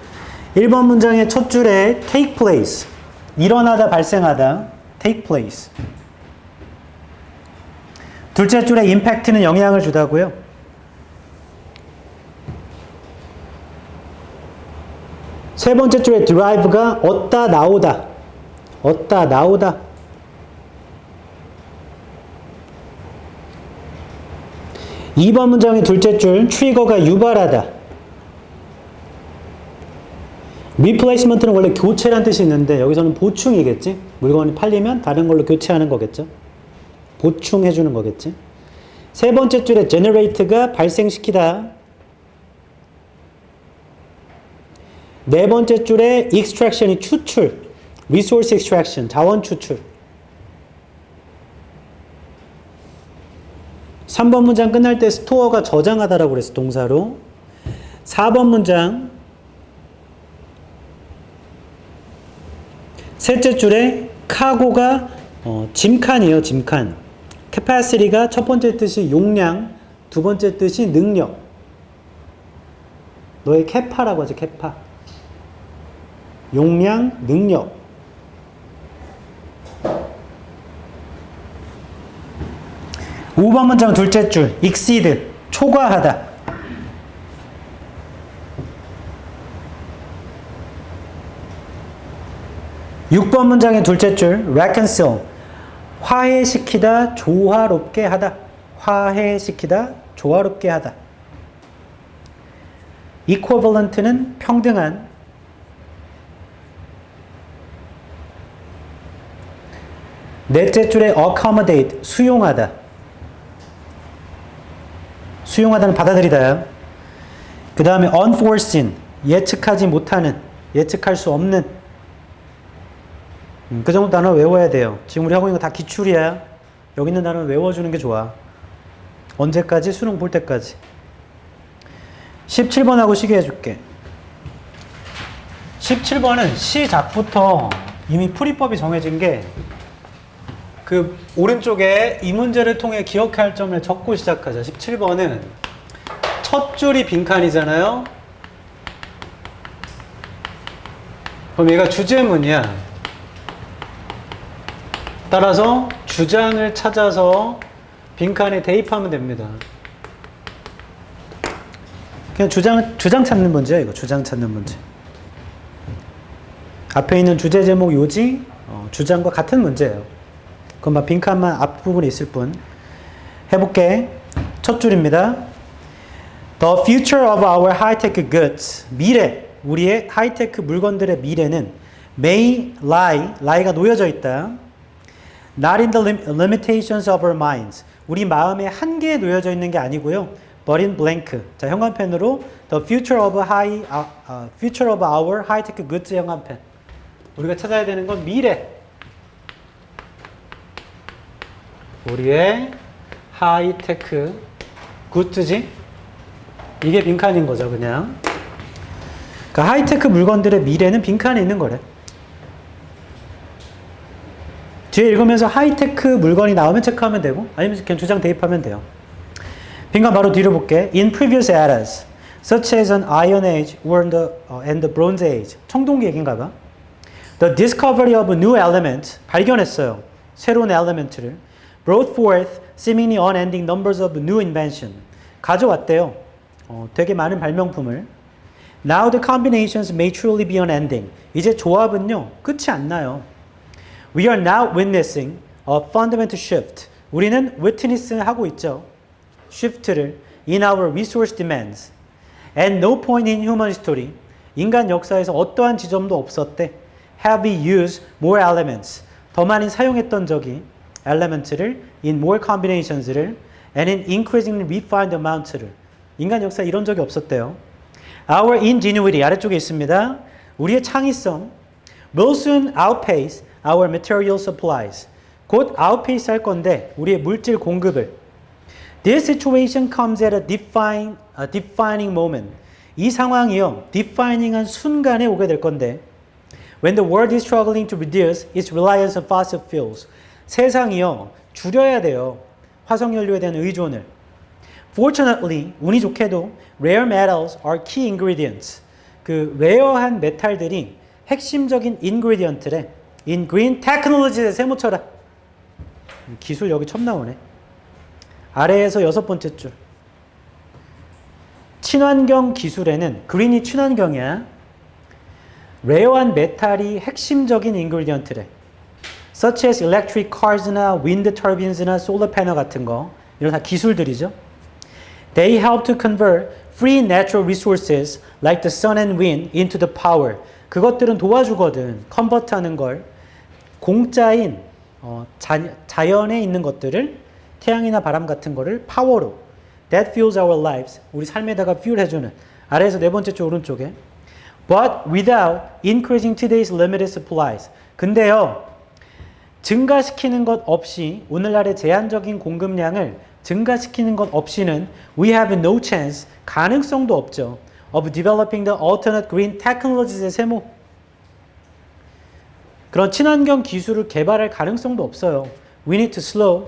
1번 문장의 첫 줄에 take place, 일어나다 발생하다, take place. 둘째 줄에 impact는 영향을 주다고요. 세 번째 줄에 derive가 얻다 나오다, 얻다 나오다. 이번 문장의 둘째 줄 trigger가 유발하다. replacement는 원래 교체란 뜻이 있는데 여기서는 보충이겠지? 물건이 팔리면 다른 걸로 교체하는 거겠죠? 보충해주는 거겠지? 세 번째 줄에 generate가 발생시키다. 네 번째 줄에 extraction이 추출, resource extraction, 자원 추출. 3번 문장 끝날 때 store가 저장하다라고 그랬어, 동사로. 4번 문장 셋째 줄에 카고가 짐칸이에요, 짐칸. capacity가 첫 번째 뜻이 용량, 두 번째 뜻이 능력. 너의 캐파라고 하죠, 캐파. 용량, 능력. 오 번 문장 둘째 줄, exceed, 초과하다. 6번 문장의 둘째 줄, reconcile, 화해시키다, 조화롭게 하다. 화해시키다, 조화롭게 하다. equivalent는 평등한. 넷째 줄에 accommodate, 수용하다. 수용하다는 받아들이다요. 그 다음에 unforeseen, 예측하지 못하는, 예측할 수 없는. 그 정도 단어 외워야 돼요. 지금 우리 하고 있는 거 다 기출이야. 여기 있는 단어 외워주는 게 좋아. 언제까지? 수능 볼 때까지. 17번하고 시계 해줄게. 17번은 시작부터 이미 풀이법이 정해진 게 그 오른쪽에 이 문제를 통해 기억해야 할 점을 적고 시작하자. 17번은 첫 줄이 빈칸이잖아요. 그럼 얘가 주제문이야. 따라서 주장을 찾아서 빈칸에 대입하면 됩니다. 그냥 주장 찾는 문제야, 이거. 주장 찾는 문제. 앞에 있는 주제 제목 요지, 주장과 같은 문제예요. 그럼 빈칸만 앞부분에 있을 뿐. 해볼게. 첫 줄입니다. The future of our high-tech goods. 미래, 우리의 하이테크 물건들의 미래는 may lie가 놓여져 있다. Not in the limitations of our minds. 우리 마음의 한계에 놓여져 있는 게 아니고요. But in blank. 자, 형광펜으로 The future of our high-tech goods 형광펜. 우리가 찾아야 되는 건 미래. 우리의 하이테크 굿즈지? 이게 빈칸인 거죠, 그냥. 그러니까 하이테크 물건들의 미래는 빈칸에 있는 거래. 뒤에 읽으면서 하이테크 물건이 나오면 체크하면 되고, 아니면 그냥 주장 대입하면 돼요. 빈칸 바로 뒤로 볼게. In previous eras, such as an Iron Age or and the Bronze Age. 청동기 얘기인가 봐. The discovery of a new element. 발견했어요. 새로운 엘리멘트를. Brought forth seemingly unending numbers of new invention. 가져왔대요. 되게 많은 발명품을. Now the combinations may truly be unending. 이제 조합은요, 끝이 안 나요. We are now witnessing a fundamental shift. 우리는 witness하고 있죠. shift를 in our resource demands. At no point in human history. 인간 역사에서 어떠한 지점도 없었대. Have we used more elements. 더 많이 사용했던 적이 elements를 in more combinations를 and in increasingly refined amounts를. 인간 역사에 이런 적이 없었대요. Our ingenuity 아래쪽에 있습니다. 우리의 창의성 will soon outpace our material supplies. 곧 outpace 할 건데 우리의 물질 공급을. This situation comes at a defining moment. 이 상황이요, defining한 순간에 오게 될 건데 when the world is struggling to reduce its reliance on fossil fuels. 세상이요, 줄여야 돼요. 화석연료에 대한 의존을. Fortunately, 운이 좋게도 rare metals are key ingredients. 그 레어한 메탈들이 핵심적인 ingredient래. In green technology에 세모 쳐라. 기술 여기 처음 나오네. 아래에서 여섯 번째 줄. 친환경 기술에는 green이 친환경이야. 레어한 메탈이 핵심적인 ingredient래. Such as electric cars나 wind turbines나 solar panel 같은 거. 이런 다 기술들이죠. They help to convert free natural resources like the sun and wind into the power. 그것들은 도와주거든. 컨버트하는 걸. 공짜인 자연에 있는 것들을 태양이나 바람 같은 거를 파워로. That fuels our lives. 우리 삶에다가 fuel 해주는. 아래에서 네 번째 줄 오른쪽에. But without increasing today's limited supplies. 근데요, 증가시키는 것 없이 오늘날의 제한적인 공급량을 증가시키는 것 없이는 we have no chance, 가능성도 없죠. of developing the alternate green technologies의 세모. 그런 친환경 기술을 개발할 가능성도 없어요. We need to slow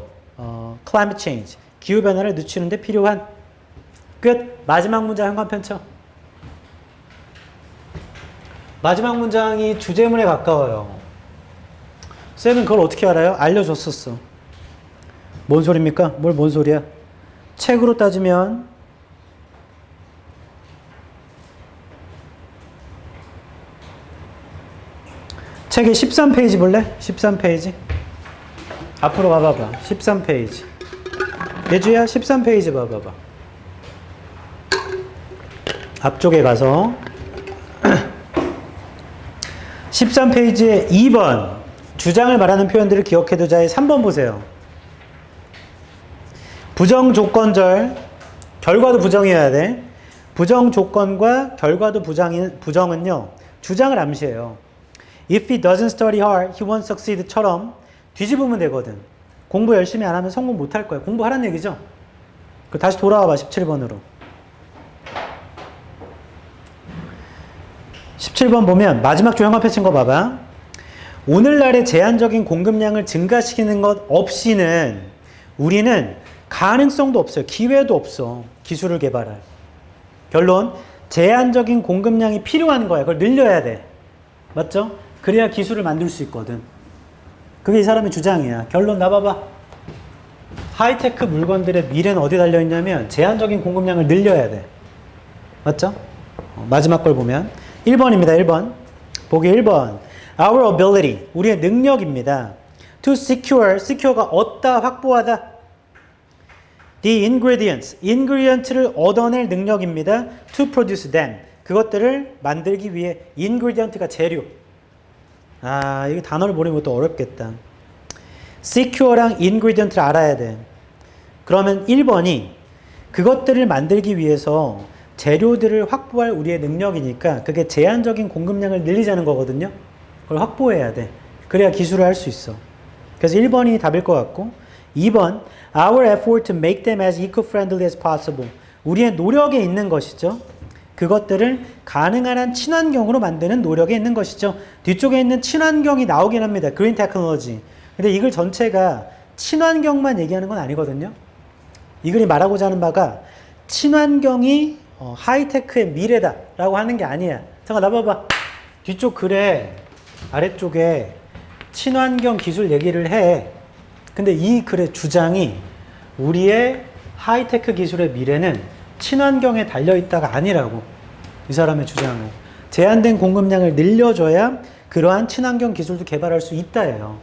climate change. 기후변화를 늦추는 데 필요한. 끝. 마지막 문장 현관 펼쳐. 마지막 문장이 주제문에 가까워요. 쌤은 그걸 어떻게 알아요? 알려줬었어. 뭔 소리입니까? 뭔 소리야? 책으로 따지면 책의 13페이지 볼래? 13페이지. 앞으로 가봐봐. 13페이지. 예주야 13페이지 봐봐봐. 앞쪽에 가서 13페이지에 2번 주장을 말하는 표현들을 기억해두자의 3번 보세요. 부정조건절, 결과도 부정이어야 돼. 부정조건과 결과도 부정은요, 주장을 암시해요. If he doesn't study hard, he won't succeed 처럼 뒤집으면 되거든. 공부 열심히 안 하면 성공 못 할 거야. 공부하라는 얘기죠. 다시 돌아와봐, 17번으로. 17번 보면 마지막 줄 현관 펼친 거 봐봐. 오늘날의 제한적인 공급량을 증가시키는 것 없이는 우리는 가능성도 없어요. 기회도 없어. 기술을 개발할. 결론, 제한적인 공급량이 필요한 거야. 그걸 늘려야 돼. 맞죠? 그래야 기술을 만들 수 있거든. 그게 이 사람의 주장이야. 결론 나봐봐. 하이테크 물건들의 미래는 어디 달려있냐면 제한적인 공급량을 늘려야 돼. 맞죠? 마지막 걸 보면 1번입니다. 1번. 보기 1번. Our ability. 우리의 능력입니다. To secure. secure가 얻다, 확보하다. The ingredients. ingredient를 얻어낼 능력입니다. To produce them. 그것들을 만들기 위해 ingredient가 재료. 아, 이게 단어를 모르는 것도 어렵겠다. secure랑 ingredient를 알아야 돼. 그러면 1번이 그것들을 만들기 위해서 재료들을 확보할 우리의 능력이니까 그게 제한적인 공급량을 늘리자는 거거든요. 그걸 확보해야 돼. 그래야 기술을 할 수 있어. 그래서 1번이 답일 것 같고 2번 Our effort to make them as eco-friendly as possible. 우리의 노력에 있는 것이죠. 그것들을 가능한 한 친환경으로 만드는 노력에 있는 것이죠. 뒤쪽에 있는 친환경이 나오긴 합니다. Green Technology. 근데 이 글 전체가 친환경만 얘기하는 건 아니거든요. 이 글이 말하고자 하는 바가 친환경이 하이테크의 미래다라고 하는 게 아니야. 잠깐 나봐봐. 뒤쪽 글에 아래쪽에 친환경 기술 얘기를 해. 근데 이 글의 주장이 우리의 하이테크 기술의 미래는 친환경에 달려있다가 아니라고. 이 사람의 주장은. 제한된 공급량을 늘려줘야 그러한 친환경 기술도 개발할 수 있다예요.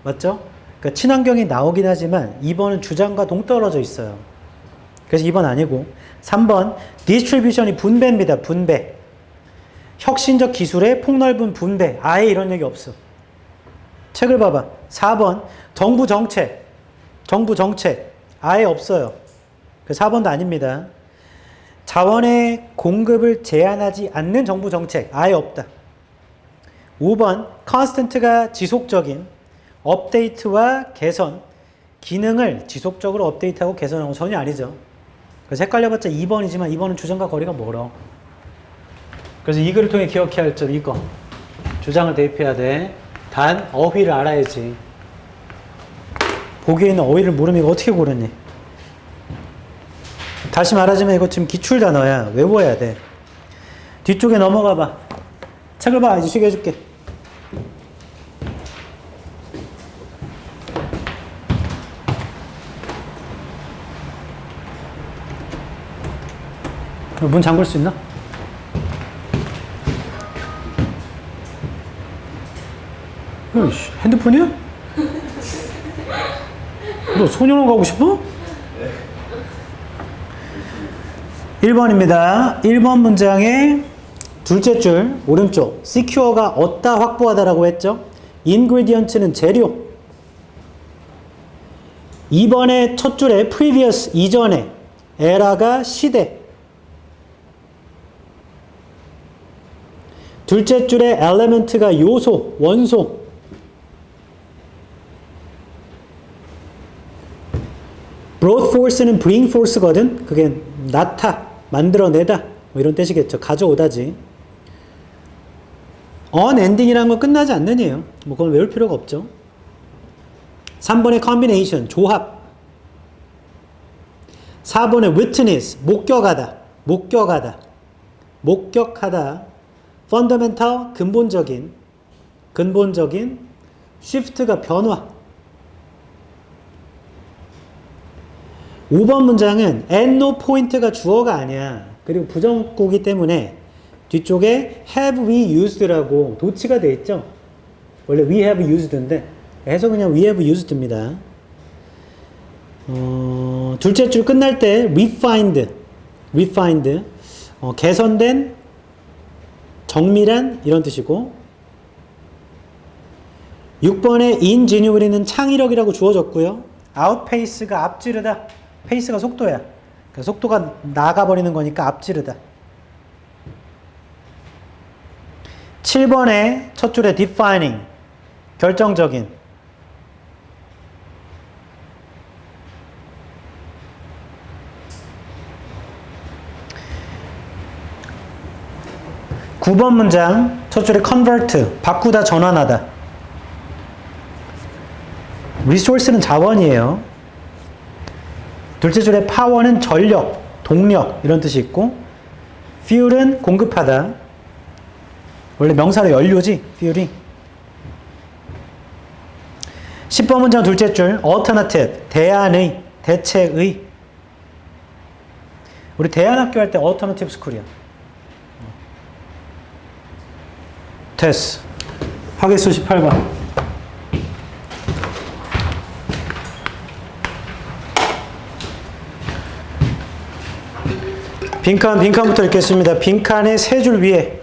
맞죠? 그러니까 친환경이 나오긴 하지만 2번은 주장과 동떨어져 있어요. 그래서 2번 아니고 3번 디스트리뷰션이 분배입니다. 분배. 혁신적 기술의 폭넓은 분배. 아예 이런 얘기 없어. 책을 봐봐. 4번 정부 정책. 정부 정책. 아예 없어요. 4번도 아닙니다. 자원의 공급을 제한하지 않는 정부 정책. 아예 없다. 5번 constant가 지속적인 업데이트와 개선. 기능을 지속적으로 업데이트하고 개선하고 전혀 아니죠. 그래서 헷갈려봤자 2번이지만 2번은 주장과 거리가 멀어. 그래서 이 글을 통해 기억해야 할 점 이거. 주장을 대입해야 돼. 단 어휘를 알아야지. 보기에 있는 어휘를 모르면 이거 어떻게 고르니? 다시 말하자면 이거 지금 기출 단어야. 외워야 돼. 뒤쪽에 넘어가 봐. 책을 봐. 이제 쉬게 해줄게. 문 잠글 수 있나? 핸드폰이야? 너 소년원 가고 싶어? 1번입니다. 1번 문장의 둘째 줄 오른쪽 secure가 얻다 확보하다라고 했죠. ingredient는 재료. 2번의 첫 줄에 previous 이전에 era가 시대. 둘째 줄에 element가 요소, 원소. brought force는 bring force거든. 그게 나타, 만들어내다 뭐 이런 뜻이겠죠. 가져오다지. unending이라는 건 끝나지 않는이에요. 뭐 그건 외울 필요가 없죠. 3번의 combination, 조합. 4번의 witness, 목격하다. 목격하다. 목격하다. fundamental, 근본적인. shift가 변화. 5번 문장은 at no point가 주어가 아니야. 그리고 부정구기 때문에 뒤쪽에 have we used라고 도치가 돼 있죠. 원래 we have used인데 해서 그냥 we have used입니다. 둘째 줄 끝날 때 refined, 개선된, 정밀한 이런 뜻이고 6번에 ingenuity는 창의력이라고 주어졌고요. outpace가 앞지르다. 페이스가 속도야. 그러니까 속도가 나가버리는 거니까 앞지르다. 7번에 첫 줄에 defining, 결정적인. 9번 문장 첫 줄에 convert, 바꾸다, 전환하다. resource는 자원이에요. 둘째 줄에 power는 전력, 동력 이런 뜻이 있고 fuel은 공급하다. 원래 명사로 연료지, fuel이. 10번 문장 둘째 줄 alternative, 대안의, 대체의. 우리 대안학교 할 때 alternative school이야. 됐어. 하계수 18번. 빈칸부터 읽겠습니다. 빈칸의 세 줄 위에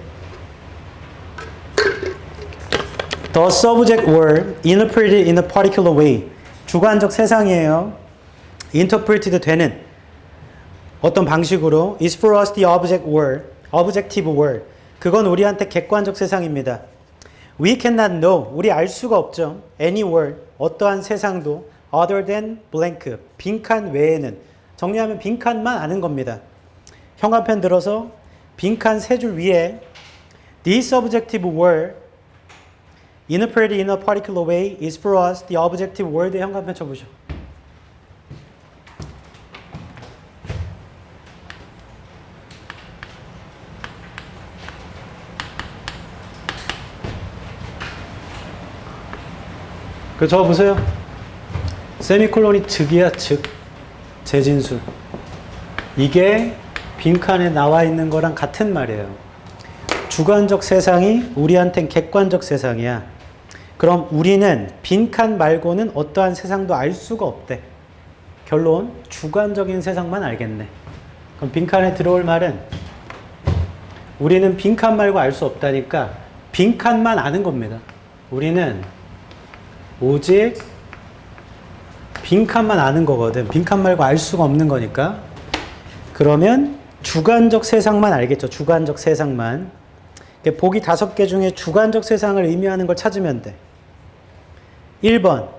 The subject word interpreted in a particular way. 주관적 세상이에요. interpreted 되는 어떤 방식으로 is for us the object word, objective word. 그건 우리한테 객관적 세상입니다. We cannot know. 우리 알 수가 없죠. Any word. 어떠한 세상도 other than blank. 빈칸 외에는. 정리하면 빈칸만 아는 겁니다. 형광펜 들어서 빈칸 세 줄 위에 This objective word interpreted in a particular way is for us the objective word에 형광펜 쳐보죠. 그 적어보세요. 세미콜론이 즉이야, 즉. 재진술. 이게 빈칸에 나와 있는 거랑 같은 말이에요. 주관적 세상이 우리한텐 객관적 세상이야. 그럼 우리는 빈칸 말고는 어떠한 세상도 알 수가 없대. 결론, 주관적인 세상만 알겠네. 그럼 빈칸에 들어올 말은 우리는 빈칸 말고 알 수 없다니까 빈칸만 아는 겁니다. 우리는 오직 빈칸만 아는 거거든. 빈칸 말고 알 수가 없는 거니까. 그러면 주관적 세상만 알겠죠. 주관적 세상만. 보기 5개 중에 주관적 세상을 의미하는 걸 찾으면 돼. 1번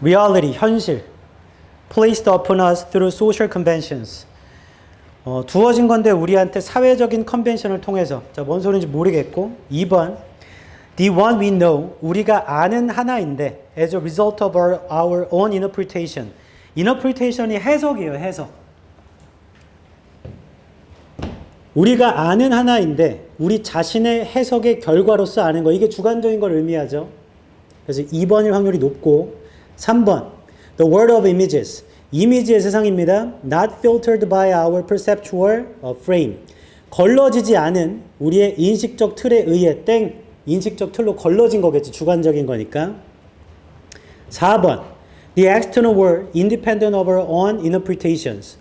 reality, 현실. placed upon us through social conventions. 두어진 건데 우리한테 사회적인 컨벤션을 통해서. 자, 뭔 소리인지 모르겠고. 2번 the one we know, 우리가 아는 하나인데 as a result of our own interpretation. interpretation이 해석이에요. 해석. 우리가 아는 하나인데 우리 자신의 해석의 결과로서 아는 거. 이게 주관적인 걸 의미하죠. 그래서 2번일 확률이 높고 3번 the world of images. 이미지의 세상입니다. not filtered by our perceptual frame. 걸러지지 않은 우리의 인식적 틀에 의해 땡. 인식적 틀로 걸러진 거겠지. 주관적인 거니까. 4번 the external world independent of our own interpretations.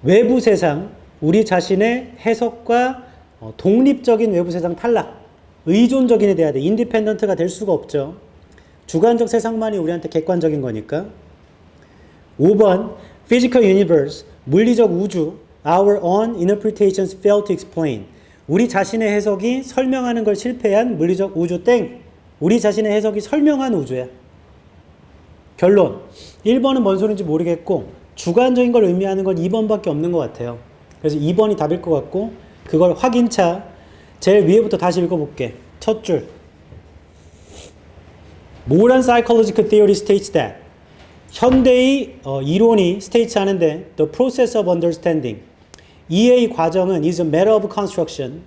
외부 세상, 우리 자신의 해석과 독립적인 외부 세상 탈락. 의존적인에 돼야 돼. 인디펜던트가 될 수가 없죠. 주관적 세상만이 우리한테 객관적인 거니까. 5번 physical universe, 물리적 우주. Our own interpretations fail to explain. 우리 자신의 해석이 설명하는 걸 실패한 물리적 우주 땡. 우리 자신의 해석이 설명한 우주야. 결론. 1번은 뭔 소리인지 모르겠고 주관적인 걸 의미하는 건 2번밖에 없는 것 같아요. 그래서 2번이 답일 것 같고 그걸 확인차 제일 위에부터 다시 읽어볼게. 첫 줄 Modern psychological theory states that 현대의 이론이 states 하는데 the process of understanding 이해의 과정은 is a matter of construction,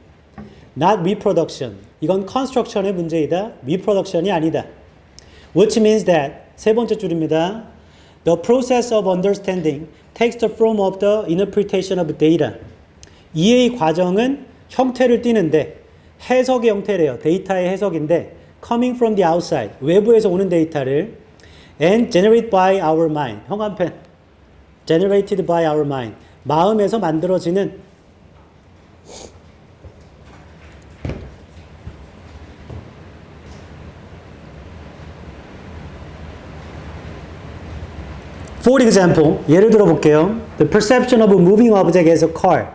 not reproduction. 이건 construction의 문제이다. reproduction이 아니다. Which means that 세 번째 줄입니다. The process of understanding takes the form of the interpretation of data. 이해의 과정은 형태를 띠는데 해석의 형태래요. 데이터의 해석인데 coming from the outside, 외부에서 오는 데이터를 and generated by our mind. 형광펜. generated by our mind. 마음에서 만들어지는 For example, 예를 들어 볼게요. The perception of a moving object as a car.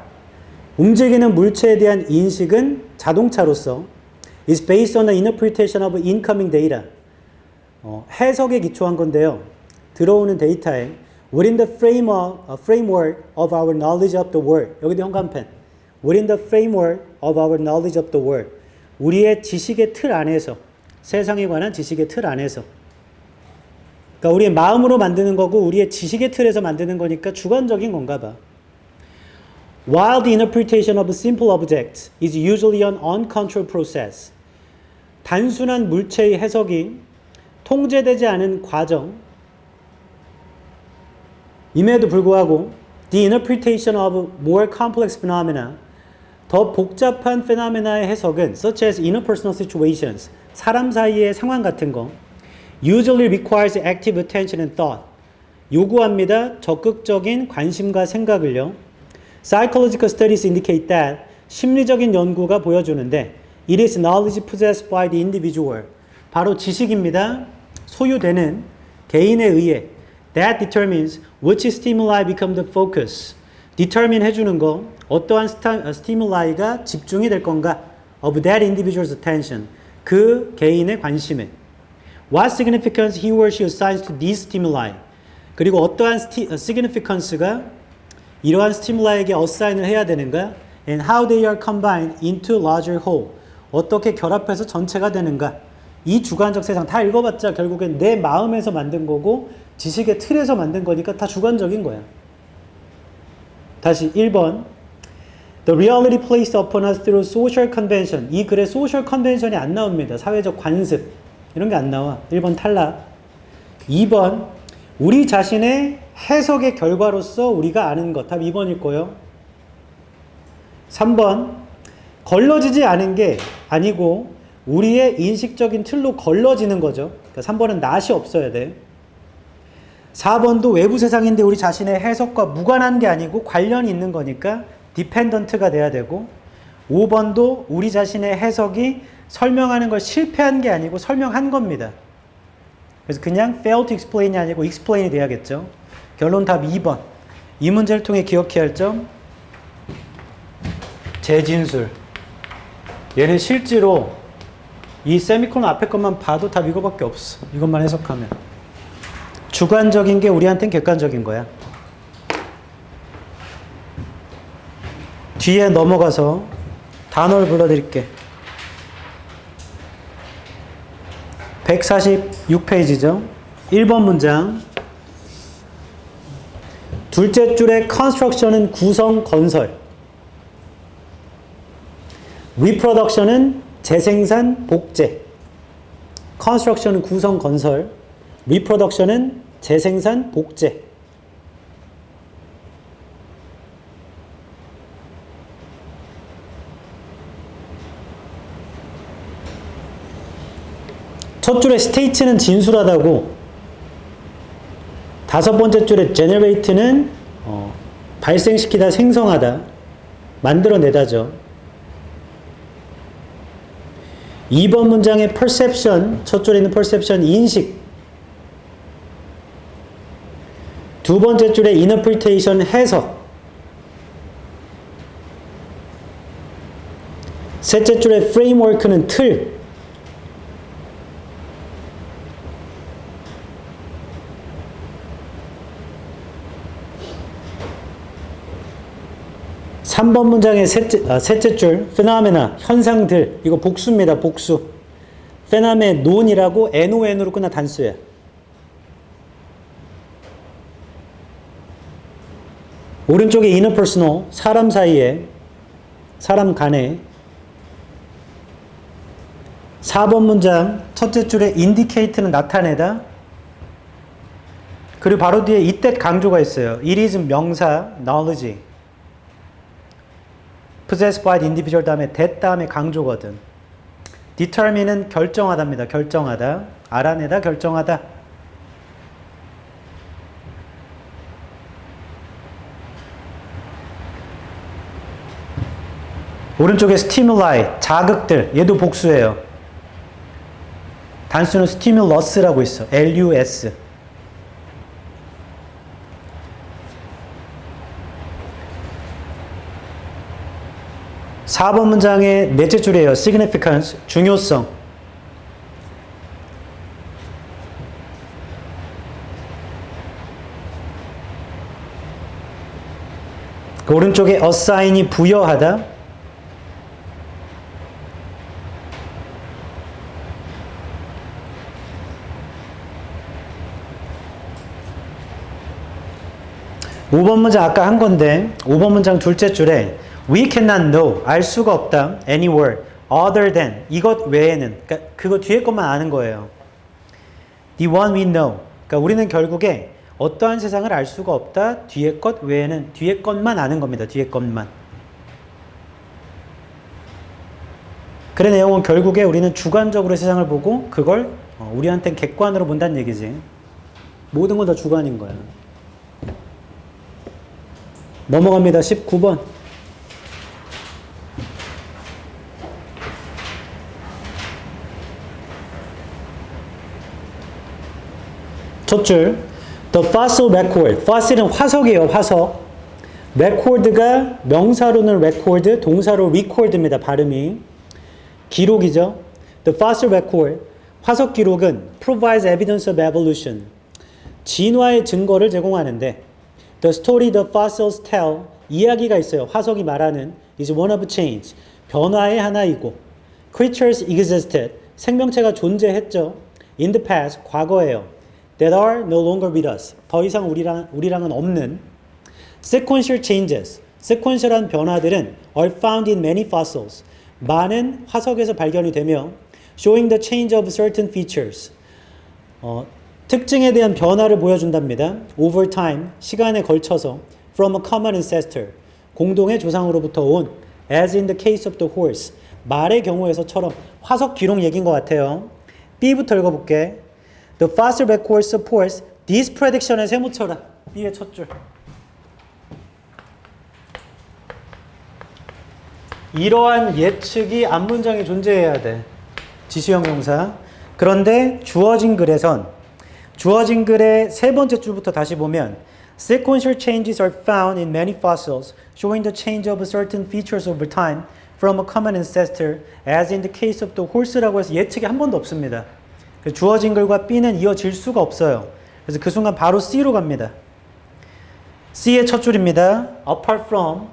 움직이는 물체에 대한 인식은 자동차로서 is based on the interpretation of incoming data. 해석에 기초한 건데요. 들어오는 데이터에 within the framework of our knowledge of the world. 여기도 형광펜. Within the framework of our knowledge of the world. 우리의 지식의 틀 안에서, 세상에 관한 지식의 틀 안에서. 그러니까 우리의 마음으로 만드는 거고 우리의 지식의 틀에서 만드는 거니까 주관적인 건가 봐. While the interpretation of simple objects is usually an uncontrolled process. 단순한 물체의 해석이 통제되지 않은 과정 임에도 불구하고 the interpretation of more complex phenomena 더 복잡한 페노메나의 해석은 such as interpersonal situations 사람 사이의 상황 같은 거 usually requires active attention and thought 요구합니다. 적극적인 관심과 생각을요. Psychological studies indicate that 심리적인 연구가 보여주는데 it is knowledge possessed by the individual 바로 지식입니다. 소유되는 개인에 의해 that determines which stimuli become the focus determine 해주는 거 어떠한 스티뮬라이가 집중이 될 건가 of that individual's attention 그 개인의 관심에 what significance he or she assigns to these stimuli 그리고 어떠한 significance가 이러한 스티뮬라이에게 어사인을 해야 되는가 and how they are combined into larger whole 어떻게 결합해서 전체가 되는가 이 주관적 세상 다 읽어봤자 결국엔 내 마음에서 만든 거고 지식의 틀에서 만든 거니까 다 주관적인 거야. 다시 1번 The reality placed upon us through social convention 이 글에 social convention이 안 나옵니다. 사회적 관습 이런 게 안 나와. 1번 탈락. 2번 우리 자신의 해석의 결과로서 우리가 아는 것. 답 2번일 거예요. 3번 걸러지지 않은 게 아니고 우리의 인식적인 틀로 걸러지는 거죠. 그러니까 3번은 낫이 없어야 돼. 4번도 외부 세상인데 우리 자신의 해석과 무관한 게 아니고 관련이 있는 거니까 디펜던트가 돼야 되고 5번도 우리 자신의 해석이 설명하는 걸 실패한 게 아니고 설명한 겁니다. 그래서 그냥 fail to explain이 아니고 explain이 돼야겠죠. 결론 답 2번. 이 문제를 통해 기억해야 할 점 재진술. 얘는 실제로 이 세미콜론 앞에 것만 봐도 답 이거밖에 없어. 이것만 해석하면. 주관적인 게 우리한테는 객관적인 거야. 뒤에 넘어가서 단어를 불러드릴게. 146페이지죠. 1번 문장. 둘째 줄의 construction은 구성, 건설. reproduction은 재생산, 복제. construction은 구성, 건설. reproduction은 재생산, 복제. 첫 줄에 state는 진술하다고, 다섯 번째 줄에 generate는 발생시키다, 생성하다, 만들어내다죠. 2번 문장의 perception, 첫 줄에 있는 perception, 인식. 두 번째 줄에 interpretation, 해석. 셋째 줄에 framework는 틀. 3번 문장의 셋째 줄 phenomena, 현상들. 이거 복수입니다. 복수. 페나메논이라고 NON으로 끝난 단수예요. 오른쪽에 interpersonal, 사람 사이에, 사람 간에. 4번 문장 첫째 줄에 indicate는 나타내다. 그리고 바로 뒤에 이때 강조가 있어요. It is 명사, knowledge. possessed by the individual 다음에 that 다음에 강조거든. determine은 결정하다입니다. 결정하다. 알아내다, 결정하다. 오른쪽에 stimuli, 자극들. 얘도 복수예요. 단수는 stimulus라고 있어. LUS. (4번) 문장의 넷째 줄이에요. significance, 중요성. 그 오른쪽에 assign이 부여하다. (5번) 문장 아까 한 건데 5번 문장 둘째 줄에 We cannot know, 알 수가 없다. Anywhere, other than, 이것 외에는. 그러니까 그거 뒤에 것만 아는 거예요. The one we know. 그러니까 우리는 결국에 어떠한 세상을 알 수가 없다. 뒤에 것 외에는 뒤에 것만 아는 겁니다. 뒤에 것만. 그래 내용은 결국에 우리는 주관적으로 세상을 보고 그걸 우리한테는 객관으로 본다는 얘기지. 모든 건 다 주관인 거야. 넘어갑니다. 19번. 첫 줄, the fossil record. fossil은 화석이에요, 화석. record가 명사로는 record, 동사로 record입니다, 발음이. 기록이죠. The fossil record, 화석 기록은 provides evidence of evolution. 진화의 증거를 제공하는데, the story the fossils tell, 이야기가 있어요. 화석이 말하는 is one of change, 변화의 하나이고, creatures existed, 생명체가 존재했죠. in the past, 과거에요. that are no longer with us. 더 이상 우리랑은 없는 sequential changes. sequential한 변화들은 are found in many fossils. 많은 화석에서 발견이 되며 showing the change of certain features. 특징에 대한 변화를 보여준답니다. over time, 시간에 걸쳐서 from a common ancestor. 공동의 조상으로부터 온 as in the case of the horse. 말의 경우에서처럼 화석 기록 얘기인 것 같아요. B부터 읽어볼게. The fossil record supports this prediction에 세모쳐라. B의 첫 줄. 이러한 예측이 앞문장에 존재해야 돼. 지시형 용사. 그런데 주어진 글에선 주어진 글의 세 번째 줄부터 다시 보면 sequential changes are found in many fossils showing the change of certain features over time from a common ancestor as in the case of the horse라고 해서 예측이 한 번도 없습니다. 주어진 글과 B는 이어질 수가 없어요. 그래서 그 순간 바로 C로 갑니다. C의 첫 줄입니다. Apart from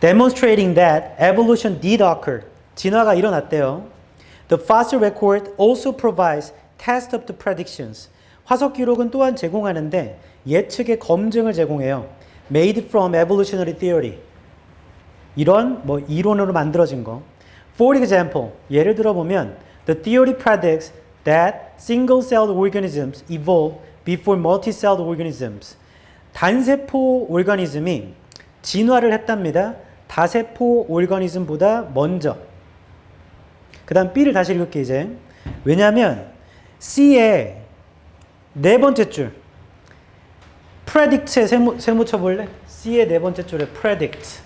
demonstrating that evolution did occur. 진화가 일어났대요. The fossil record also provides test of the predictions. 화석 기록은 또한 제공하는데 예측의 검증을 제공해요. Made from evolutionary theory. 이런 이론으로 만들어진 거. For example, 예를 들어 보면 The theory predicts that single-celled organisms evolve before multi-celled organisms. 단세포 오르가니즘이 진화를 했답니다. 다세포 오르가니즘보다 먼저. 그 다음 B를 다시 읽을게 이제. 왜냐하면 C의 네 번째 줄 predict에 세모 쳐볼래? C의 네 번째 줄에 predict.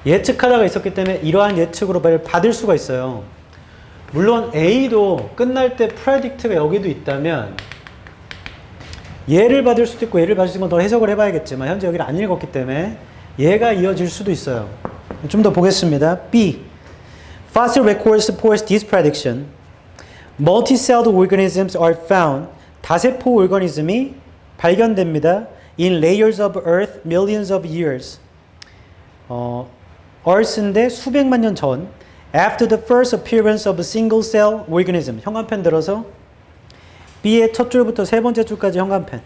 예측하다가 있었기 때문에 이러한 예측으로 받을 수가 있어요. 물론 A도 끝날 때 predict가 여기도 있다면 얘를 받을 수도 있고 얘를 받을 수 있고 더 해석을 해봐야겠지만 현재 여기를 안 읽었기 때문에 얘가 이어질 수도 있어요. 좀 더 보겠습니다. B. Fossil record supports this prediction. Multi-celled organisms are found. 다세포 오르가니즘이 발견됩니다. In layers of earth millions of years. Earth인데 수백만 년 전 After the first appearance of a single cell organism. 형광펜 들어서 B의 첫 줄부터 세 번째 줄까지 형광펜.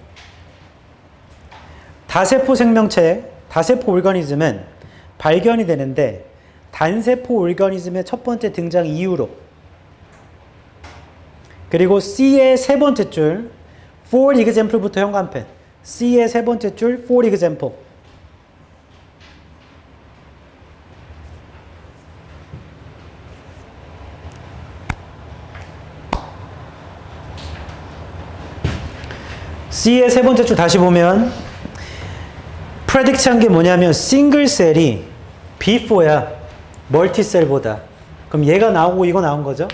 다세포 생명체, 다세포 오르가니즘은 발견이 되는데 단세포 오르가니즘의 첫 번째 등장 이후로. 그리고 C의 세 번째 줄 for example부터 형광펜. C의 세 번째 줄 for example. C의 세 번째 줄 다시 보면 predict한 게 뭐냐면 싱글셀이 before야 멀티셀보다. 그럼 얘가 나오고 이거 나온 거죠.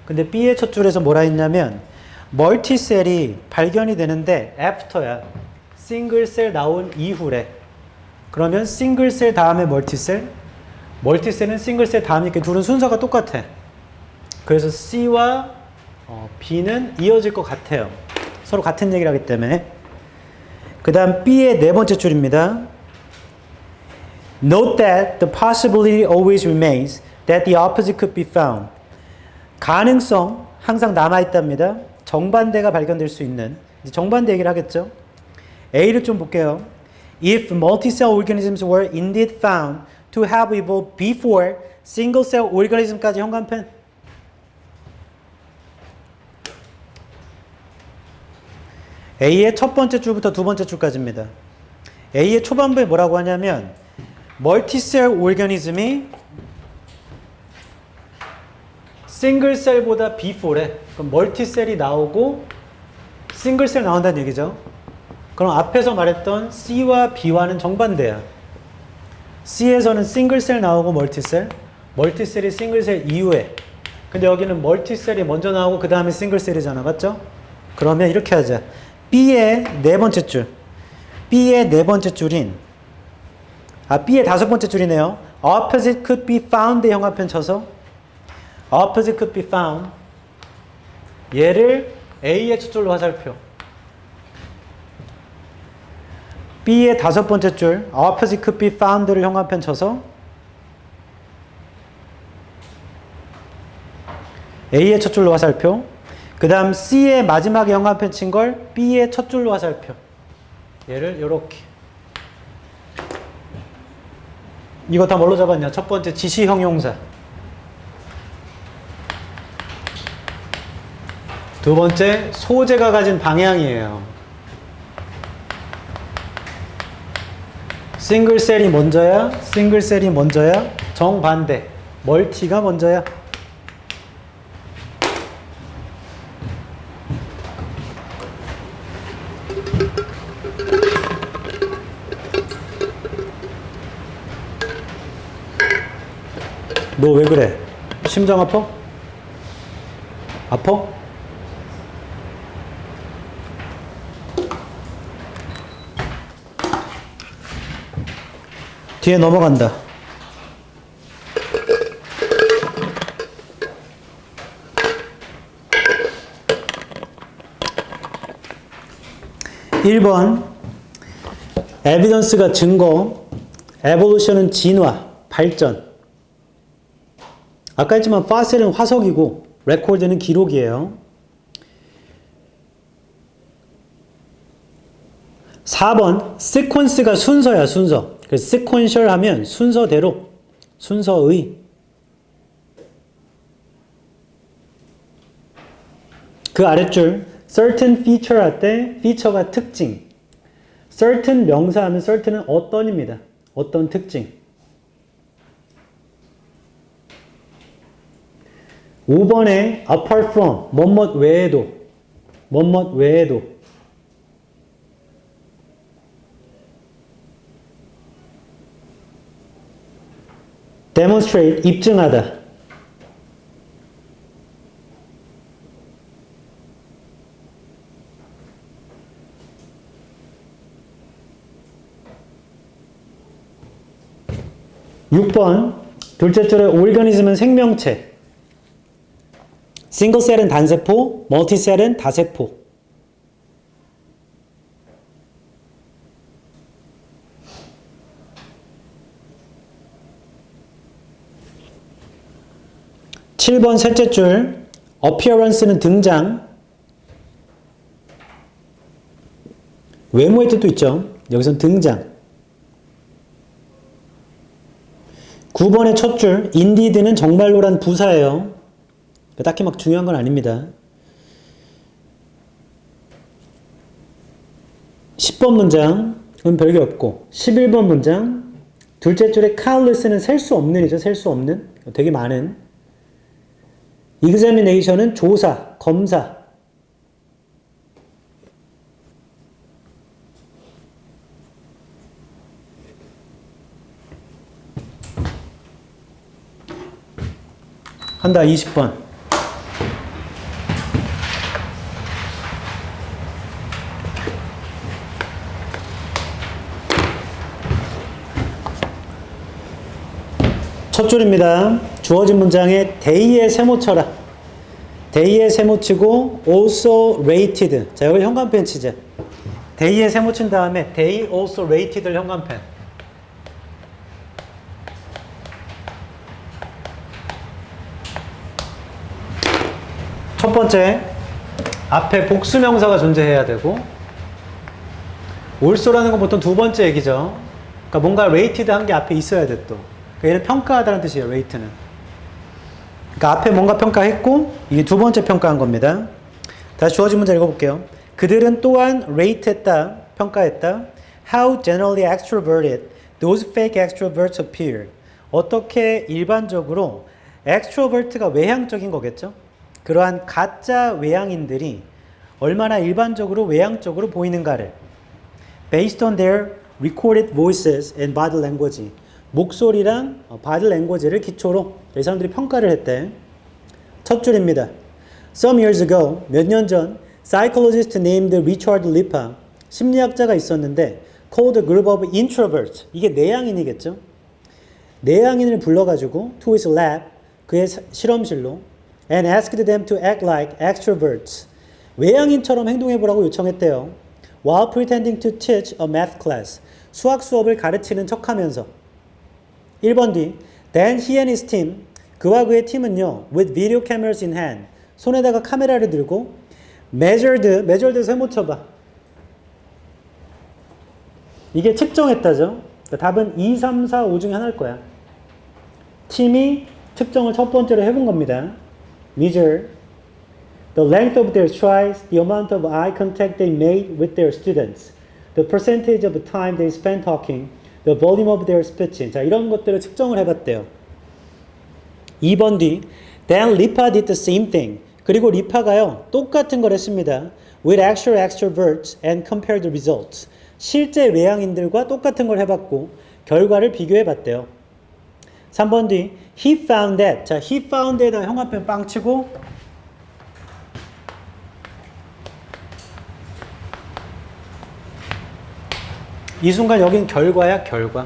근데 B의 첫 줄에서 뭐라 했냐면 멀티셀이 발견이 되는데 after야 싱글셀 나온 이후래. 그러면 싱글셀 다음에 멀티셀, 멀티셀은 싱글셀 다음이니까 둘은 순서가 똑같아. 그래서 C와 B는 이어질 것 같아요. 서로 같은 얘기를 하기 때문에. 그 다음 B의 네 번째 줄입니다. Note that the possibility always remains that the opposite could be found. 가능성 항상 남아있답니다. 정반대가 발견될 수 있는. 이제 정반대 얘기를 하겠죠. A를 좀 볼게요. If multicell organisms were indeed found to have evolved before single-cell organism까지 형광펜. A의 첫 번째 줄부터 두 번째 줄까지입니다. A의 초반부에 뭐라고 하냐면 멀티셀 오르가니즘이 싱글셀보다 before래. 그럼 멀티셀이 나오고 싱글셀 나온다는 얘기죠. 그럼 앞에서 말했던 C와 B와는 정반대야. C에서는 싱글셀 나오고 멀티셀, 멀티셀이 싱글셀 이후에. 근데 여기는 멀티셀이 먼저 나오고 그 다음에 싱글셀이잖아. 맞죠? 그러면 이렇게 하자. B의 네 번째 줄. B의 네 번째 줄인 B의 다섯 번째 줄이네요. Opposite could be found에 형광펜 쳐서 Opposite could be found. 얘를 A의 첫 줄로 화살표. B의 다섯 번째 줄 Opposite could be found를 형광펜 쳐서 A의 첫 줄로 화살표. 그 다음 C의 마지막에 형광펜 친 걸 B의 첫 줄로 화살표. 얘를 요렇게. 이거 다 뭘로 잡았냐? 첫 번째 지시 형용사. 두 번째 소재가 가진 방향이에요. 싱글셀이 먼저야? 싱글셀이 먼저야? 정반대. 멀티가 먼저야? 너 왜 그래? 심장 아파? 아파? 뒤에 넘어간다. (1번) 에비던스가 증거, 에볼루션은 진화, 발전. 아까 했지만 파셀은 화석이고 레코드는 기록이에요. 4번 시퀀스가 순서야. 순서. 그래서 sequential 하면 순서대로, 순서의. 그 아랫줄 certain feature 할 때 feature가 특징, certain 명사 하면 certain은 어떤입니다. 어떤 특징. 5번에 apart from, 뭐뭇 외에도, 뭐뭇 외에도. demonstrate, 입증하다. (6번) 둘째 줄에 organism은 생명체. 싱글셀은 단세포, 멀티셀은 다세포. 7번 셋째 줄 appearance는 등장. 외모의 뜻도 있죠. 여기선 등장. 9번의 첫 줄 indeed는 정말로란 부사예요. 딱히 막 중요한 건 아닙니다. 10번 문장은 별게 없고 11번 문장 둘째 줄에 countless는 셀 수 없는이죠. 셀 수 없는. 되게 많은. examination은 조사, 검사. 한다. 20번. 첫 줄입니다. 주어진 문장에 day에 세모 쳐라. day에 세모 치고 also rated. 자, 여기 현관펜 치자. day에 세모 친 다음에 day also rated를 현관펜. 첫 번째, 앞에 복수명사가 존재해야 되고 also라는 건 보통 두 번째 얘기죠. 그러니까 뭔가 rated 한 게 앞에 있어야 돼 또. 그러니까 얘는 평가하다는 뜻이에요. rate는. 그러니까 앞에 뭔가 평가했고 이게 두 번째 평가한 겁니다. 다시 주어진 문제 읽어볼게요. 그들은 또한 rate했다, 평가했다. How generally extroverted those fake extroverts appear. 어떻게 일반적으로 extrovert가 외향적인 거겠죠? 그러한 가짜 외향인들이 얼마나 일반적으로 외향적으로 보이는가를 based on their recorded voices and body language. 목소리랑 body language를 기초로 이 사람들이 평가를 했대. 첫 줄입니다. Some years ago, 몇 년 전, psychologist named Richard Lipa, 심리학자가 있었는데 called a group of introverts. 이게 내향인이겠죠? 내향인을 불러가지고 to his lab, 그의 실험실로 and asked them to act like extroverts. 외향인처럼 행동해보라고 요청했대요. While pretending to teach a math class. 수학 수업을 가르치는 척하면서. 1번 뒤. Then he and his team. 그와 그의 팀은요. With video cameras in hand. 손에다가 카메라를 들고 measured 세모 쳐봐. 이게 측정했다죠. 그러니까 답은 2, 3, 4, 5 중에 하나일 거야. 팀이 측정을 첫 번째로 해본 겁니다. Measure the length of their strides, the amount of eye contact they made with their students, the percentage of time they spent talking, the volume of their speech. 자, 이런 것들을 측정을 해봤대요. 2번 뒤. Then Lipa did the same thing. 그리고 리파가요, 똑같은 걸 했습니다. With actual extroverts and compared the results. 실제 외향인들과 똑같은 걸 해봤고, 결과를 비교해봤대요. 3번 뒤. He found that. 자, he found에다 형광펜 빵 치고, 이 순간 여긴 결과야, 결과.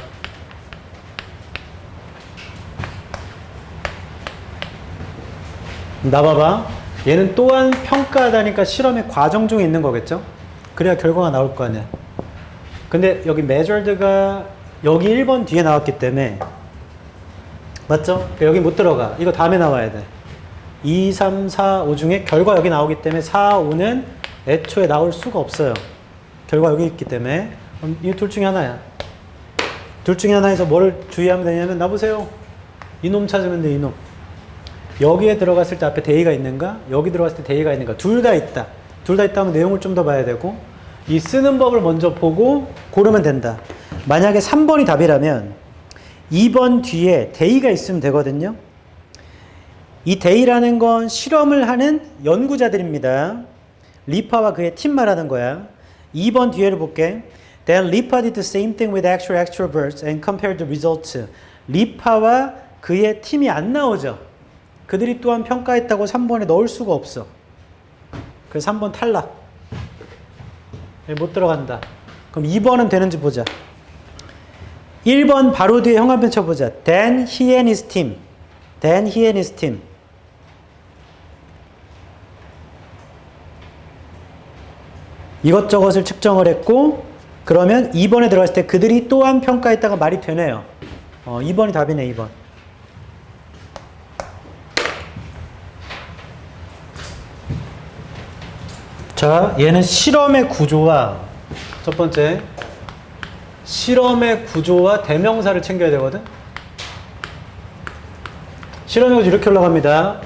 나 봐봐. 얘는 또한 평가하다니까 실험의 과정 중에 있는 거겠죠? 그래야 결과가 나올 거 아니야. 근데 여기 measured가 여기 1번 뒤에 나왔기 때문에 맞죠? 그러니까 여기 못 들어가. 이거 다음에 나와야 돼. 2, 3, 4, 5 중에 결과 여기 나오기 때문에 4, 5는 애초에 나올 수가 없어요. 결과 여기 있기 때문에. 이 둘 중에 하나야. 둘 중에 하나에서 뭐를 주의하면 되냐면 나보세요. 이놈 찾으면 돼, 이놈. 여기에 들어갔을 때 앞에 대의가 있는가? 여기 들어갔을 때 대의가 있는가? 둘 다 있다. 둘 다 있다면 내용을 좀 더 봐야 되고 이 쓰는 법을 먼저 보고 고르면 된다. 만약에 3번이 답이라면 2번 뒤에 대의가 있으면 되거든요. 이 대의라는 건 실험을 하는 연구자들입니다. 리파와 그의 팀 말하는 거야. 2번 뒤에를 볼게. Then Lipa did the same thing with actual extroverts and compared the results. 리파와 그의 팀이 안 나오죠. 그들이 또한 평가했다고 3번에 넣을 수가 없어. 그래서 3번 탈락. 못 들어간다. 그럼 2번은 되는지 보자. 1번 바로 뒤에 형광펜 쳐보자. Then he and his team. Then he and his team. 이것저것을 측정을 했고 그러면 2번에 들어갔을 때 그들이 또한 평가했다가 말이 되네요. 2번이 답이네. 2번. 자, 얘는 실험의 구조와 첫 번째 실험의 구조와 대명사를 챙겨야 되거든. 실험의 구조 이렇게 올라갑니다.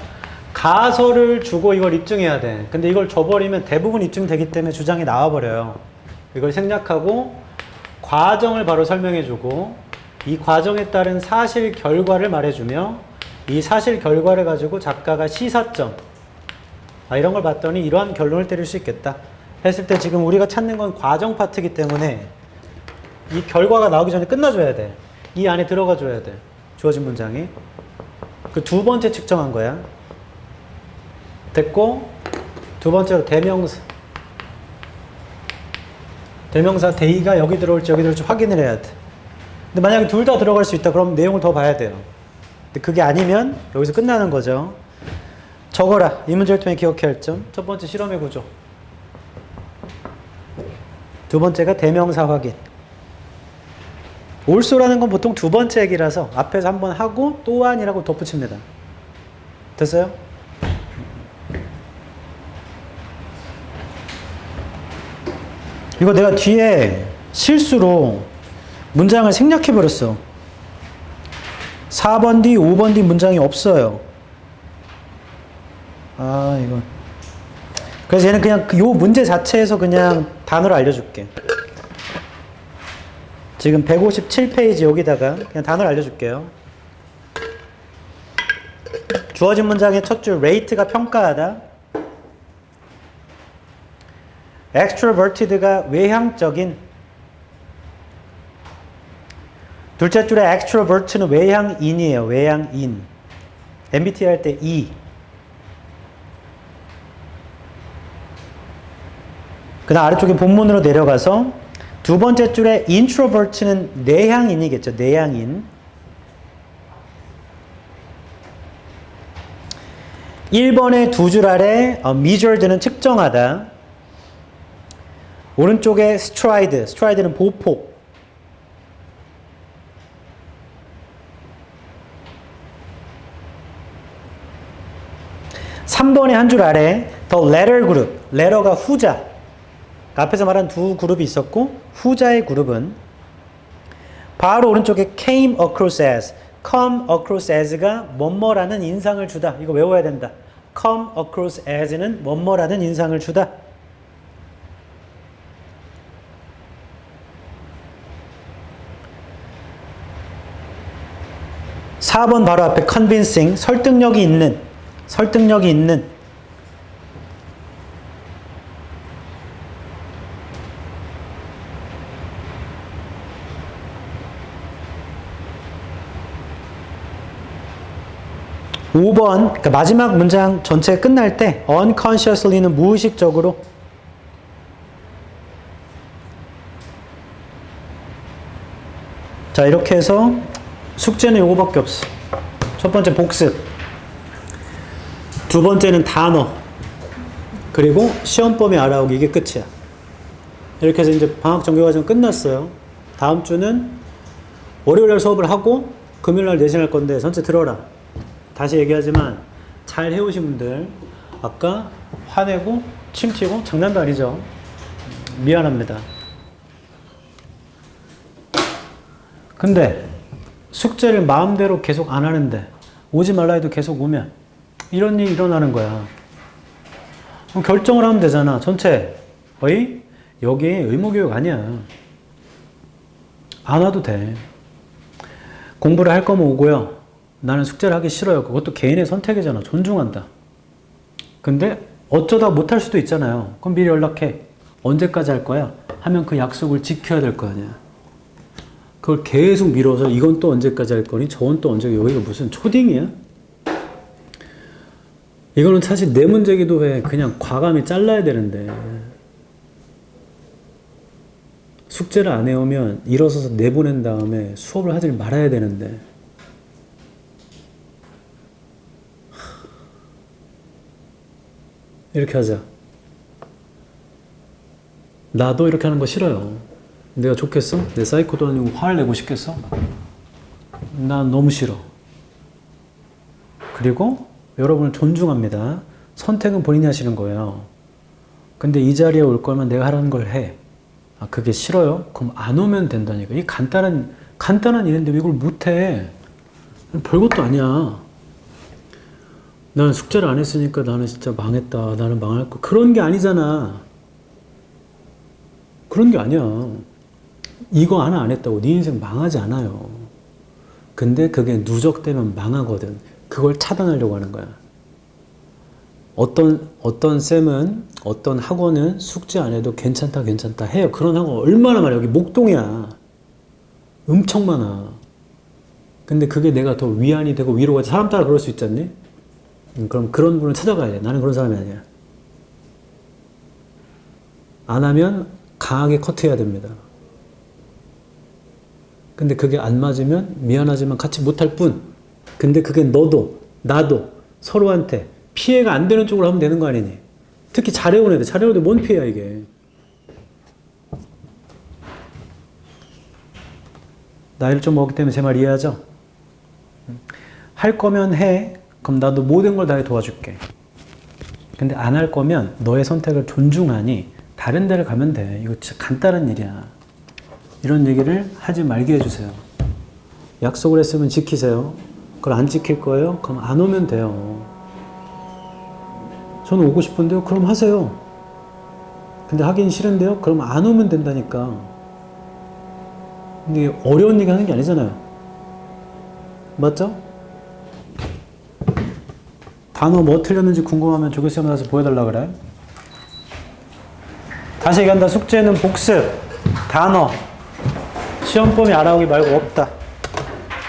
가설을 주고 이걸 입증해야 돼. 근데 이걸 줘버리면 대부분 입증되기 때문에 주장이 나와버려요. 이걸 생략하고 과정을 바로 설명해주고 이 과정에 따른 사실 결과를 말해주며 이 사실 결과를 가지고 작가가 시사점 이런 걸 봤더니 이러한 결론을 때릴 수 있겠다 했을 때 지금 우리가 찾는 건 과정 파트이기 때문에 이 결과가 나오기 전에 끝나줘야 돼. 이 안에 들어가 줘야 돼. 주어진 문장이. 그 두 번째 측정한 거야. 됐고 두 번째로 대명사. 대명사 대의가 여기 들어올지 여기 들어올지 확인을 해야 돼. 근데 만약에 둘 다 들어갈 수 있다 그럼 내용을 더 봐야 돼요. 근데 그게 아니면 여기서 끝나는 거죠. 적어라. 이 문제를 통해 기억해야 할 점. 첫 번째 실험의 구조. 두 번째가 대명사 확인. 올소라는 건 보통 두 번째 얘기라서 앞에서 한번 하고 또한이라고 덧붙입니다. 됐어요? 이거 내가 뒤에 실수로 문장을 생략해버렸어. 4번 뒤, 5번 뒤 문장이 없어요. 이거. 그래서 얘는 그냥 요 문제 자체에서 그냥 단어를 알려줄게. 지금 157페이지 여기다가 그냥 단어를 알려줄게요. 주어진 문장의 첫 줄, rate가 평가하다. extroverted가 외향적인. 둘째 줄에 extrovert는 외향인이에요. 외향인. MBTI 할 때 E. 그 다음 아래쪽에 본문으로 내려가서 두 번째 줄에 introvert는 내향인이겠죠. 내향인. 1번의 두 줄 아래 measured는 측정하다. 오른쪽에 stride는 보폭. (3번의) 한 줄 아래 the latter group, letter가 후자. 앞에서 말한 두 그룹이 있었고 후자의 그룹은 바로 오른쪽에 came across as, come across as가 뭐뭐라는 인상을 주다. 이거 외워야 된다. come across as는 뭐뭐라는 인상을 주다. (4번) 바로 앞에 convincing, 설득력이 있는. 5번, 그러니까 마지막 문장 전체 끝날 때 unconsciously는 무의식적으로. 자, 이렇게 해서 숙제는 요거밖에 없어. 첫 번째 복습, 두 번째는 단어, 그리고 시험 범위 알아오기. 이게 끝이야. 이렇게 해서 이제 방학 정규과정 끝났어요. 다음 주는 월요일날 수업을 하고 금요일날 내신할 건데 전체 들어라. 다시 얘기하지만 잘 해오신 분들 아까 화내고 침튀고 장난도 아니죠. 미안합니다. 근데 숙제를 마음대로 계속 안 하는데 오지 말라 해도 계속 오면 이런 일이 일어나는 거야. 그럼 결정을 하면 되잖아. 전체 여기 의무교육 아니야. 안 와도 돼. 공부를 할 거면 오고요. 나는 숙제를 하기 싫어요. 그것도 개인의 선택이잖아. 존중한다. 근데 어쩌다 못할 수도 있잖아요. 그럼 미리 연락해. 언제까지 할 거야? 하면 그 약속을 지켜야 될 거 아니야. 그걸 계속 미뤄서 이건 또 언제까지 할 거니? 저건 또 언제, 여기가 무슨 초딩이야? 이거는 사실 내 문제기도 해. 그냥 과감히 잘라야 되는데. 숙제를 안 해오면 일어서서 내보낸 다음에 수업을 하지 말아야 되는데. 이렇게 하자. 나도 이렇게 하는 거 싫어요. 내가 좋겠어? 내 사이코도 아니고 화를 내고 싶겠어? 난 너무 싫어. 그리고 여러분을 존중합니다. 선택은 본인이 하시는 거예요. 근데 이 자리에 올 거면 내가 하라는 걸 해. 아, 그게 싫어요? 그럼 안 오면 된다니까. 이 간단한 일인데 왜 이걸 못 해? 별것도 아니야. 나는 숙제를 안 했으니까 나는 진짜 망했다. 나는 망할 거. 그런 게 아니잖아. 그런 게 아니야. 이거 하나 안 했다고 네 인생 망하지 않아요. 근데 그게 누적되면 망하거든. 그걸 차단하려고 하는 거야. 어떤 쌤은, 어떤 학원은 숙제 안 해도 괜찮다 해요. 그런 학원 얼마나 많아. 여기 목동이야. 엄청 많아. 근데 그게 내가 더 위안이 되고 위로가 돼. 사람 따라 그럴 수 있지 않니? 그럼 그런 분을 찾아가야 돼. 나는 그런 사람이 아니야. 안 하면 강하게 커트해야 됩니다. 근데 그게 안 맞으면 미안하지만 같이 못할 뿐. 근데 그게 너도 나도 서로한테 피해가 안 되는 쪽으로 하면 되는 거 아니니? 특히 잘해온 애들 뭔 피해야 이게? 나이를 좀 먹기 때문에 제 말 이해하죠? 할 거면 해. 그럼 나도 모든 걸 다해 도와줄게. 근데 안 할 거면 너의 선택을 존중하니 다른 데를 가면 돼. 이거 진짜 간단한 일이야. 이런 얘기를 하지 말게 해주세요. 약속을 했으면 지키세요. 그걸 안 지킬 거예요? 그럼 안 오면 돼요. 저는 오고 싶은데요? 그럼 하세요. 근데 하긴 싫은데요? 그럼 안 오면 된다니까. 근데 이게 어려운 얘기 하는 게 아니잖아요. 맞죠? 단어 뭐 틀렸는지 궁금하면 조교시험 나서 보여달라 그래. 다시 얘기한다. 숙제는 복습, 단어, 시험 범위 알아오기 말고 없다.